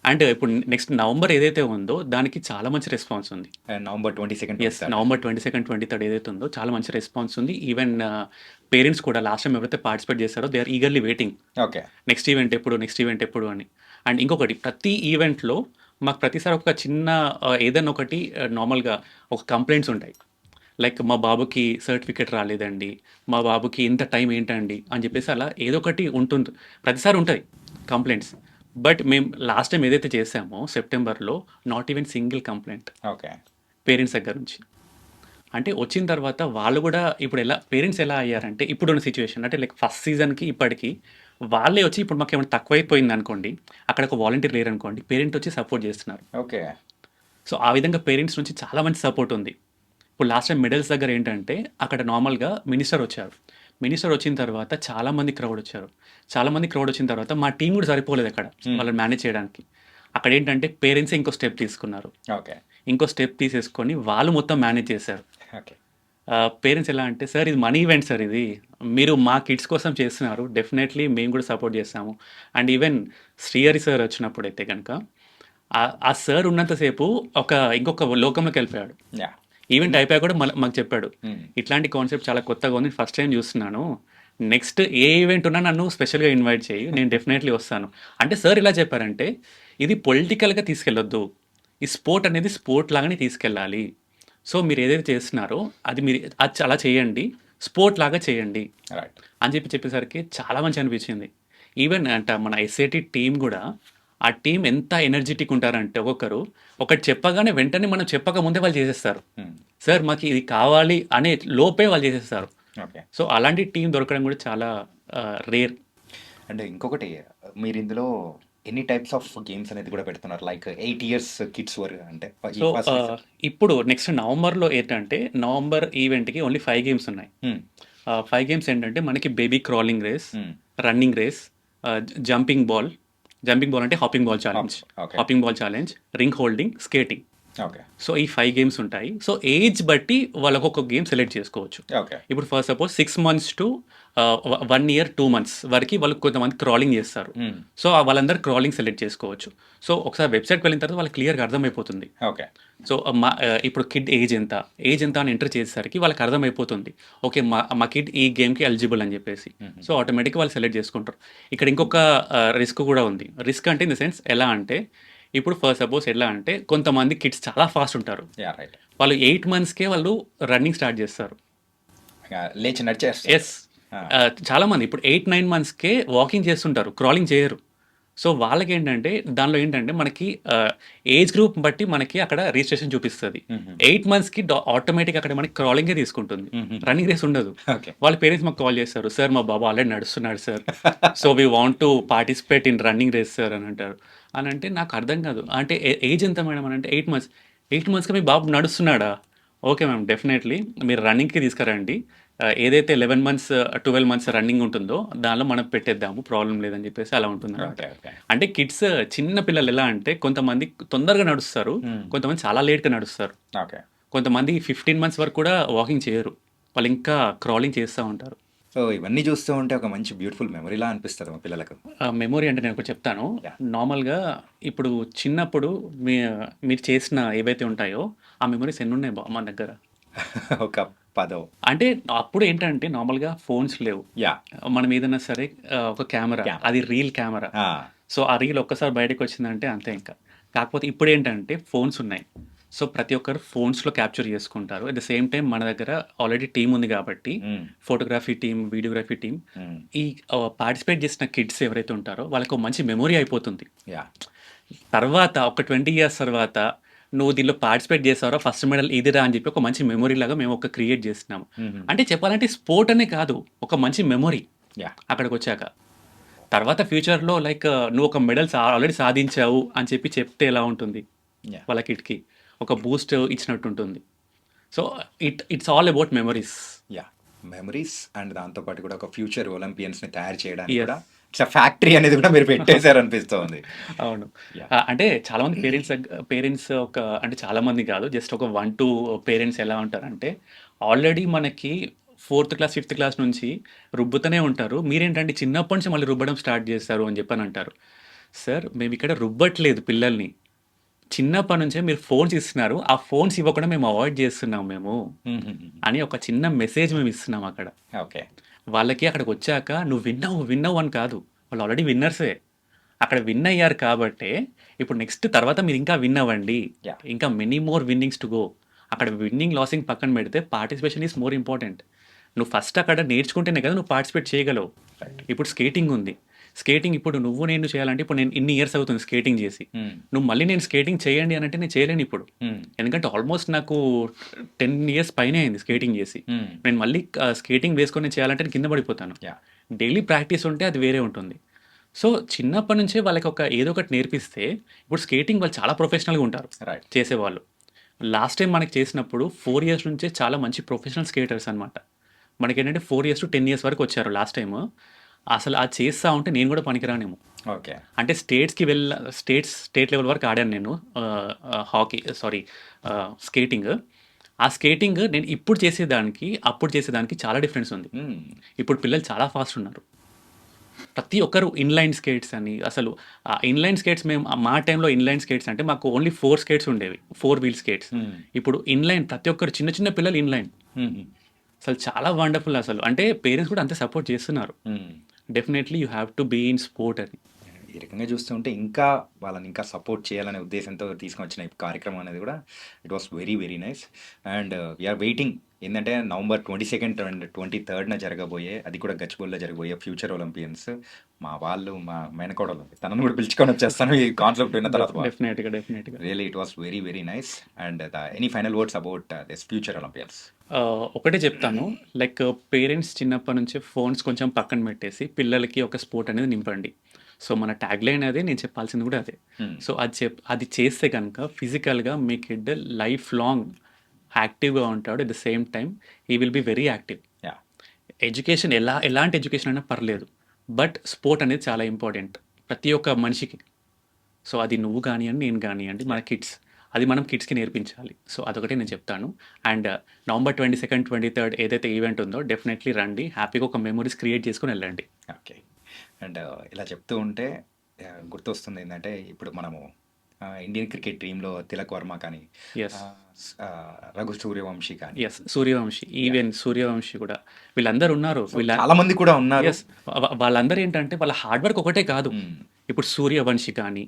అండ్ ఇప్పుడు నెక్స్ట్ నవంబర్ ఏదైతే ఉందో దానికి చాలా మంచి రెస్పాన్స్ ఉంది. November 22, yes. 23 నవంబర్ 22, 23 ఏదైతే ఉందో చాలా మంచి రెస్పాన్స్ ఉంది. ఈవెన్ పేరెంట్స్ కూడా లాస్ట్ టైమ్ ఎవరైతే పార్టిసిపేట్ చేశారో they are eagerly waiting. Okay. Next event ఎప్పుడు? నెక్స్ట్ ఈవెంట్ ఎప్పుడు అని. అండ్ ఇంకొకటి ప్రతి ఈవెంట్‌లో మాకు ప్రతిసారి ఒక చిన్న ఏదన్నా ఒకటి నార్మల్‌గా ఒక కంప్లెయింట్స్ ఉంటాయి. లైక్ మా బాబుకి సర్టిఫికేట్ రాలేదండి. మా బాబుకి ఇంత టైం ఏంటండి? అని చెప్పేసి అలా ఏదో ఒకటి ఉంటుంది. ప్రతిసారి ఉంటాయి కంప్లెయింట్స్. బట్ మేము లాస్ట్ టైమ్ ఏదైతే చేసామో సెప్టెంబర్‌లో not even single complaint okay. Parents దగ్గర నుంచి. అంటే వచ్చిన తర్వాత వాళ్ళు గూడా ఇప్పుడు పేరెంట్స్ ఎలా అయ్యారంటే ఇప్పుడున్న సిట్యుయేషన్ అంటే లైక్ ఫస్ట్ సీజన్‌కి ఇప్పటికి వాళ్ళే వచ్చి ఇప్పుడు మాకేమైనా తక్కువైపోయిందనుకోండి, అక్కడ ఒక వాలంటీర్ లేరనుకోండి, పేరెంట్ వచ్చి సపోర్ట్ చేస్తున్నారు. ఓకే. సో, ఆ విధంగా పేరెంట్స్ నుంచి చాలా మంచి సపోర్ట్ ఉంది. ఇప్పుడు లాస్ట్ టైమ్ మెడల్స్ దగ్గర ఏంటంటే అక్కడ నార్మల్‌గా మినిస్టర్ వచ్చారు. మినిస్టర్ వచ్చిన తర్వాత చాలా మంది క్రౌడ్ వచ్చారు. చాలా మంది క్రౌడ్ వచ్చిన తర్వాత మా టీమ్ కూడా సరిపోలేదక్కడ హ్మ్. వాళ్ళని మేనేజ్ చేయడానికి. అక్కడేంటంటే పేరెంట్సే ఇంకో స్టెప్ తీసుకున్నారు. ఓకే. ఇంకో స్టెప్ తీసేసుకొని వాళ్ళు మొత్తం మేనేజ్ చేశారు. ఓకే. పేరెంట్స్ ఎలా అంటే, "సార్ ఇది మనీ ఈవెంట్ సార్ ఇది. మీరు మా కిడ్స్ కోసం చేస్తున్నారు. డెఫినైట్‌లీ మేము కూడా సపోర్ట్ చేస్తాము." అండ్ ఈవెన్ శ్రీహరి సార్ వచ్చినప్పుడైతే గనక ఆ సార్ ఉన్నంత సేపు ఇంకొక లోకంలోకెళ్ళిపోయాడు. యాహ్! ఈవెంట్ అయిపోయాక కూడా మాకు చెప్పాడు. హ్మ్. "ఇట్లాంటి కాన్సెప్ట్ చాలా కొత్తగా ఉంది. ఫస్ట్ టైమ్ చూస్తున్నాను. నెక్స్ట్ ఏ ఈవెంట్ ఉన్నా నన్ను స్పెషల్‌గా ఇన్వైట్ చెయ్యి. నేను డెఫినైట్‌లీ వస్తాను." అంటే సార్ ఎలా చెప్పారంటే, "ఇది పొలిటికల్‌గా తీసుకెళ్ళొద్దు. ఈ స్పోర్ట్ అనేది స్పోర్ట్ లాగానే తీసుకెళ్ళాలి. సో, మీరు ఏదైతే చేస్తున్నారో అది అలా చేయండి. స్పోర్ట్ లాగా చేయండి." రైట్. అని చెప్పేసరికి చాలా మంచిగా అనిపించింది. ఈవెన్ మన ఎస్ఏటీ టీమ్ గూడా ఆ టీమ్ ఎంత ఎనర్జిటిక్ ఉంటారంటే ఒక్కొక్కరు ఒకటి చెప్పగానే వెంటనే మనం చెప్పక ముందే వాళ్ళు చేసేస్తారు. హ్మ్. సార్ మాకు ఇది కావాలి అనే లోపే వాళ్ళు చేసేస్తారు. ఓకే. సో, అలాంటి టీమ్ దొరకడం కూడా చాలా రేర్. అంటే ఇంకొకటి మీరిందులో ఎన్ని టైప్స్ ఆఫ్ గేమ్స్ అనేది కూడా పెడుతున్నారు. లైక్ 8 ఇయర్స్ కిడ్స్ వరకు అంటే ఈ సో, ఫస్ట్ సీజన్. ఇప్పుడు నెక్స్ట్ నవంబర్‌లో ఏంటంటే నవంబర్ ఈవెంట్‌కి ఓన్లీ 5 గేమ్స్ ఉన్నాయి. హ్మ్. 5 గేమ్స్ ఏంటంటే మనకి baby crawling race, hmm. Running race, jumping ball, jumping ball అంటే hopping ball challenge, okay. Hopping ball challenge, ring holding, skating. Okay. So, ఈ 5 గేమ్స్ ఉంటాయి. సో, ఏజ్ బట్టి వాళ్ళకి ఒక్కొక్క గేమ్ సెలెక్ట్ చేసుకోవచ్చు. ఓకే. ఇప్పుడు for suppose 6 months to 1 year 2 months వరకి వాళ్ళు కొంతమంది క్రాలింగ్ చేస్తారు. హ్మ్. సో, వాళ్ళందరూ క్రాలింగ్ సెలెక్ట్ చేసుకోవచ్చు. సో, ఒకసారి వెబ్‌సైట్‌కి వెళ్ళిన తర్వాత వాళ్ళకి క్లియర్‌గా అర్థమైపోతుంది. ఓకే. సో, ఇప్పుడు కిడ్ ఏజ్ ఎంత? ఏజ్ ఎంత అని ఎంటర్ చేసేసరికి వాళ్ళకి అర్థమైపోతుంది. ఓకే. మా కిడ్ ఈ గేమ్‌కి ఎలిజిబుల్ అని చెప్పేసి. హుహు. సో, ఆటోమేటిక్‌గా వాళ్ళు సెలెక్ట్ చేసుకుంటారు. ఇక్కడ ఇంకొక రిస్క్ కూడా ఉంది. రిస్క్ అంటే ఇన్ ద సెన్స్ ఎలా అంటే, ఇప్పుడు ఫర్ సపోజ్ ఎలా అంటే కొంతమంది కిడ్స్ చాలా ఫాస్ట్ ఉంటారు. యాహ్! రైట్. వాళ్ళు 8 మంత్స్‌కే వాళ్ళు రన్నింగ్ స్టార్ట్ చేస్తారు. ఇక లేచి నడిచేస్తారు. యెస్. ఆ! చాలామంది ఇప్పుడు 8, 9 మంత్స్‌కే వాకింగ్ చేస్తుంటారు. క్రాలింగ్ చేయరు. సో వాళ్ళకేంటంటే దానిలో ఏంటంటే మనకి ఏజ్ గ్రూప్ బట్టి మనకి అక్కడ రిజిస్ట్రేషన్ చూపిస్తది. 8 మంత్స్‌కి ఆటోమేటిక్‌గా అక్కడ మనకి క్రాలింగే తీసుకుంటుంది. రన్నింగ్ రేస్ ఉండదు. ఓకే. వాళ్ళ పేరెంట్స్ మాకు కాల్ చేస్తారు. "సార్ మా బాబు ఆల్రెడీ నడుస్తున్నాడు sir. So we want to participate in running race sir" అని అంటారు. అని అంటే నాకు అర్థం కాదు. అంటే ఏజ్ ఎంత మేడం అని అంటే 8 మంత్స్. 8 మంత్స్‌గా మీ బాబు నడుస్తున్నాడా? Okay ma'am. డెఫినైట్లీ మీరు రన్నింగ్‌కి తీసుకురండి. ఏదైతే 11 మంత్స్, 12 మంత్స్ రన్నింగ్ ఉంటుందో దానిలో మనం పెట్టేద్దాము. ప్రాబ్లమ్ లేదని చెప్పేసి అలా ఉంటుందన్నమాట. ఓకే. ఓకే. అంటే కిడ్స్ చిన్న పిల్లలు ఎలా అంటే కొంతమంది తొందరగా నడుస్తారు. కొంతమంది చాలా లేట్‌గా నడుస్తారు. ఓకే. కొంతమంది 15 మంత్స్ వరకు కూడా వాకింగ్ చేయరు. వాళ్ళు ఇంకా క్రాలింగ్ చేస్తా ఉంటారు. సో ఇవన్నీ చూస్తూ ఉంటే ఒక మంచి బ్యూటిఫుల్ మెమరీలా అనిపిస్తది మా పిల్లలకు. మెమొరీ అంటే నేను ఒకటి చెప్తాను. యాహ్! నార్మల్‌గా ఇప్పుడు చిన్నప్పుడు మీ మీరు చేసిన ఏవైతే ఉంటాయో ఆ మెమోరీస్ ఎన్నున్నాయి మన దగ్గర. ఒక పదో. అంటే అప్పుడు ఏంటంటే నార్మల్‌గా ఫోన్స్ లేవు. యాహ్! మనం ఏదైనా సరే ఒక కెమెరా, కెమెరా. అది రీల్ కెమెరా. ఆ! సో, ఆ రీల్ ఒక్కసారి బయటకొచ్చిందంటే అంతే ఇంకా. కాకపోతే ఇప్పుడేంటంటే ఫోన్స్ ఉన్నాయి. సో, ప్రతి ఒక్కరు ఫోన్స్‌లో క్యాప్చర్ చేసుకుంటారు. అట్ ద సేమ్ టైమ్ మన దగ్గర ఆల్రెడీ టీమ్ ఉంది కాబట్టి హ్మ్. ఫోటోగ్రఫీ టీమ్, వీడియోగ్రఫీ టీమ్ హ్మ్. ఈ పార్టిసిపేట్ చేసిన కిడ్స్ ఎవరైతే ఉంటారో వాళ్ళకి ఒక మంచి మెమొరీ అయిపోతుంది. యాహ్! తర్వాత ఒక 20 ఇయర్స్ తర్వాత నువ్వు దీనిలో పార్టిసిపేట్ చేసావురా ఫస్ట్ మెడల్ ఇదిరా అని చెప్పి ఒక మంచి మెమొరీ లాగా మేము ఒక క్రియేట్ చేస్తున్నాము. హుహు. అంటే చెప్పాలంటే స్పోర్ట్ అనే కాదు. ఒక మంచి మెమొరీ యాహ్! అక్కడికొచ్చాక. తర్వాత ఫ్యూచర్‌లో లైక్ నువ్వు ఒక మెడల్ ఆల్రెడీ సాధించావు అని చెప్పి చెప్తే ఎలా ఉంటుంది? యాహ్! వాళ్ళ కిడ్‌కి. ఒక బూస్ట్ ఇచ్చినట్టు ఉంటుంది. So, it's all about memories. Yeah! Memories and దాంతో పాటు కూడా ఒక ఫ్యూచర్ ఒలింపియన్స్‌ని తయారు చేయడానికి యెస్. కూడా ఇట్స్ ఫ్యాక్టరీ అనేది కూడా మీరు పెట్టేసారనిపిస్తోంది. అవును. యాహ్! అంటే చాలామంది పేరెంట్స్ ఒక అంటే చాలామంది కాదు. జస్ట్ ఒక 1, 2 పేరెంట్స్ ఎలా ఉంటారంటే, ఆల్రెడీ మనకి ఫోర్త్ క్లాస్, ఫిఫ్త్ క్లాస్ నుంచి రుబ్బుతూనే ఉంటారు. మీరేంటంటే చిన్నప్పటి నుంచి మళ్ళీ రుబ్బడం స్టార్ట్ చేస్తారు అని చెప్పనంటారు. సార్ మేమిక్కడ రుబ్బట్లేదు పిల్లల్ని. చిన్నప్పటి నుంచే మీరు ఫోన్స్ ఇస్తున్నారు. ఆ ఫోన్స్ ఇవ్వకుండా మేము అవాయిడ్ చేస్తున్నాం మేము. హుహుహు. అని ఒక చిన్న మెసేజ్ మేము ఇస్తున్నాం అక్కడ. ఓకే. వాళ్ళకి అక్కడికొచ్చాక నువ్వు విన్నావు, విన్నావు అని కాదు. వాళ్ళు ఆల్రెడీ విన్నర్సే. అక్కడ విన్ అయ్యారు కాబట్టే, ఇప్పుడు నెక్స్ట్ తర్వాత మీరు ఇంకా విన్ అవ్వండి. యాహ్! ఇంకా many more winnings to go. అక్కడ విన్నింగ్, లాసింగ్ పక్కన పెడితే పార్టిసిపేషన్ ఈస్ మోర్ ఇంపార్టెంట్. నువ్వు ఫస్ట్ అక్కడ నేర్చుకుంటేనే కదా నువ్వు పార్టిసిపేట్ చేయగలవు. రైట్. ఇప్పుడు స్కేటింగ్ ఉంది. స్కేటింగ్ ఇప్పుడు నువ్వు నేను చేయాలంటే ఇప్పుడు నేను ఇన్ని ఇయర్స్ అవుతుంది స్కేటింగ్ చేసి. హ్మ్. నువ్వు మళ్ళీ నేను స్కేటింగ్ చేయండి అనంటే నేను చేయలేను ఇప్పుడు. హ్మ్. ఎందుకంటే ఆల్మోస్ట్ నాకు 10 ఇయర్స్ పైనే అయింది స్కేటింగ్ చేసి. హ్మ్. నేను మళ్ళీ స్కేటింగ్ వేసుకొని నేను చేయాలంటే నేను కింద పడిపోతాను. యాహ్! డైలీ ప్రాక్టీస్ ఉంటే అది వేరే ఉంటుంది. సో, చిన్నప్పటి నుంచే వాళ్ళకి ఏదో ఒకటి నేర్పిస్తే ఇప్పుడు స్కేటింగ్ వాళ్ళు చాలా ప్రొఫెషనల్‌గా ఉంటారు రైట్. చేసేవాళ్ళు. లాస్ట్ టైమ్ మనకి చేసినప్పుడు 4 ఇయర్స్ నుంచే చాలా మంచి ప్రొఫెషనల్ స్కేటర్స్ అనమాట. మనకేంటంటే 4 ఇయర్స్ టు 10 ఇయర్స్ వరకు వచ్చారు లాస్ట్ టైము. అసలు అది చేస్తా ఉంటే నేను కూడా పనికిరానేమో. ఓకే. అంటే స్టేట్ లెవెల్ వరకు ఆడాను నేను. స్కేటింగ్. ఆ స్కేటింగ్ నేను ఇప్పుడు చేసేదానికి, అప్పుడు చేసేదానికి చాలా డిఫరెన్స్ ఉంది. హ్మ్. ఇప్పుడు పిల్లలు చాలా ఫాస్ట్ ఉన్నారు. ప్రతి ఒక్కరు ఇన్‌లైన్ స్కేట్స్ అని అసలు ఇన్‌లైన్ స్కేట్స్ మేము మా టైంలో ఇన్‌లైన్ స్కేట్స్ అంటే మాకు ఓన్లీ 4 స్కేట్స్ ఉండేవి. 4 వీల్ స్కేట్స్. హ్మ్. ఇప్పుడు ఇన్‌లైన్ ప్రతి ఒక్కరు చిన్న చిన్న పిల్లలు ఇన్‌లైన్. హుహు. అసలు చాలా వండర్‌ఫుల్ అసలు. అంటే పేరెంట్స్ కూడా అంతే సపోర్ట్ చేస్తున్నారు. Hmm. Definitely you have to be in sport అని. ఈ రకంగా చూస్తుంటే ఇంకా వాళ్ళని ఇంకా సపోర్ట్ చేయాలనే ఉద్దేశంతో తీసుకొచ్చిన ఈ కార్యక్రమం అనేది కూడా it was very very nice. And we are waiting ఏంటంటే నవంబర్ 22 అండ్ 23 జరగబోయే, అది కూడా గచ్చిబౌలిలో జరగబోయే ఫ్యూచర్ ఒలింపియన్స్ మా వాళ్ళు మా మేనకోడలు తనను కూడా పిలుచుకొని వచ్చేస్తాను ఈ కాన్సెప్ట్ విన్న తర్వాత. డెఫినెట్‌గా. Really it was very very nice. And any final words about this future Olympians? ఒకటే చెప్తాను. లైక్ పేరెంట్స్ చిన్నప్పటి నుంచే ఫోన్స్ కొంచెం పక్కన పెట్టేసి పిల్లలకి ఒక స్పోర్ట్ అనేది నింపండి. సో, మన ట్యాగ్‌లైన్ అదే. నేను చెప్పాల్సింది కూడా అదే. సో, అది చేస్తే గనుక ఫిజికల్‌గా మీ కిడ్ లైఫ్ లాంగ్ యాక్టివ్‌గా ఉంటాడు. At the same time he will be very active. Yeah. Education ఎలాంటి ఎడ్యుకేషన్ అయినా పర్లేదు. బట్ స్పోర్ట్ అనేది చాలా ఇంపార్టెంట్ ప్రతి ఒక్క మనిషికి. సో, అది నువ్వు గానియండి, నేను గానియండి, మన కిడ్స్. అది మనం కిడ్స్‌కి నేర్పించాలి. సో, అదొకటే నేను చెప్తాను. అండ్ నవంబర్ 22, 23 ఏదైతే ఈవెంట్ ఉందో డెఫినెట్‌లీ రండి. హ్యాపీగా ఒక మెమోరీస్ క్రియేట్ చేసుకొని ఎళ్ళండి. ఓకే. అండ్ ఇలా చెప్తూ ఉంటే గుర్తొస్తుంది ఏంటంటే ఇప్పుడు మనము ఇండియన్ క్రికెట్ టీంలో తిలక్ వర్మ కానీ, యెస్. రఘు సూర్యవంశీ కానీ, యెస్. సూర్యవంశి. ఈవెన్ సూర్యవంశి కూడా. వీళ్ళందరూ ఉన్నారు. చాలా మంది కూడా ఉన్నారు. యెస్. వాళ్ళందరూ ఏంటంటే వాళ్ళ హార్డ్ వర్క్ ఒకటే కాదు. మ్మ్. ఇప్పుడు సూర్యవంశి కానీ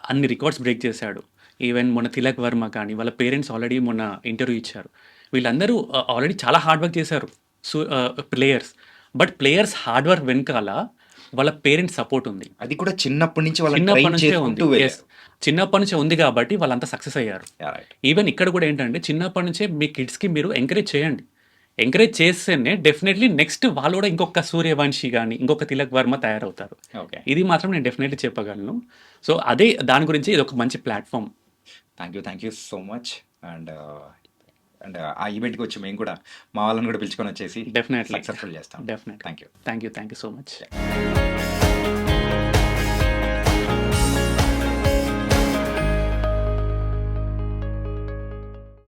అన్ని రికార్డ్స్ బ్రేక్ చేశాడు. ఈవెన్ మొన్న తిలక్ వర్మ కానీ వాళ్ళ పేరెంట్స్ ఆల్రెడీ మొన్న ఇంటర్వ్యూ ఇచ్చారు. వీళ్ళందరూ ఆల్రెడీ చాలా హార్డ్ వర్క్ చేశారు. Players. But players hard work వెనకాల వాళ్ళ పేరెంట్స్ సపోర్ట్ ఉంది. అది కూడా చిన్నప్పటి నుంచి వాళ్ళని చిన్నప్పటి ట్రైన్ నుంచే ఉంది. చేసుకుంటూ యెస్. చిన్నప్పటి నుంచే ఉంది కాబట్టి వాళ్ళంతా సక్సెస్ అయ్యారు. రైట్. ఈవెన్ ఇక్కడ కూడా ఏంటంటే చిన్నప్పటి నుంచే మీ కిడ్స్‌కి మీరు ఎంకరేజ్ చేయండి. ఎంకరేజ్ చేస్తేనే డెఫినైట్‌లీ నెక్స్ట్ వాళ్ళు కూడా ఇంకొక 'సూర్యవంశి' గాని, ఇంకొక 'తిలక్ వర్మ' తయారవుతారు. ఓకే. ఇది మాత్రం నేను డెఫినైట్‌లీ చెప్పగలను. సో, అదే దాని గురించి ఇదొక మంచి platform. Thank you so much. And ఆ ఈవెంట్కి వచ్చి మేము కూడా మా వాళ్ళని కూడా పిలుచుకొని వచ్చేసి డెఫినైట్‌లీ. సక్సెస్ఫుల్ చేస్తాం. Definitely. Thank you. Thank you so much.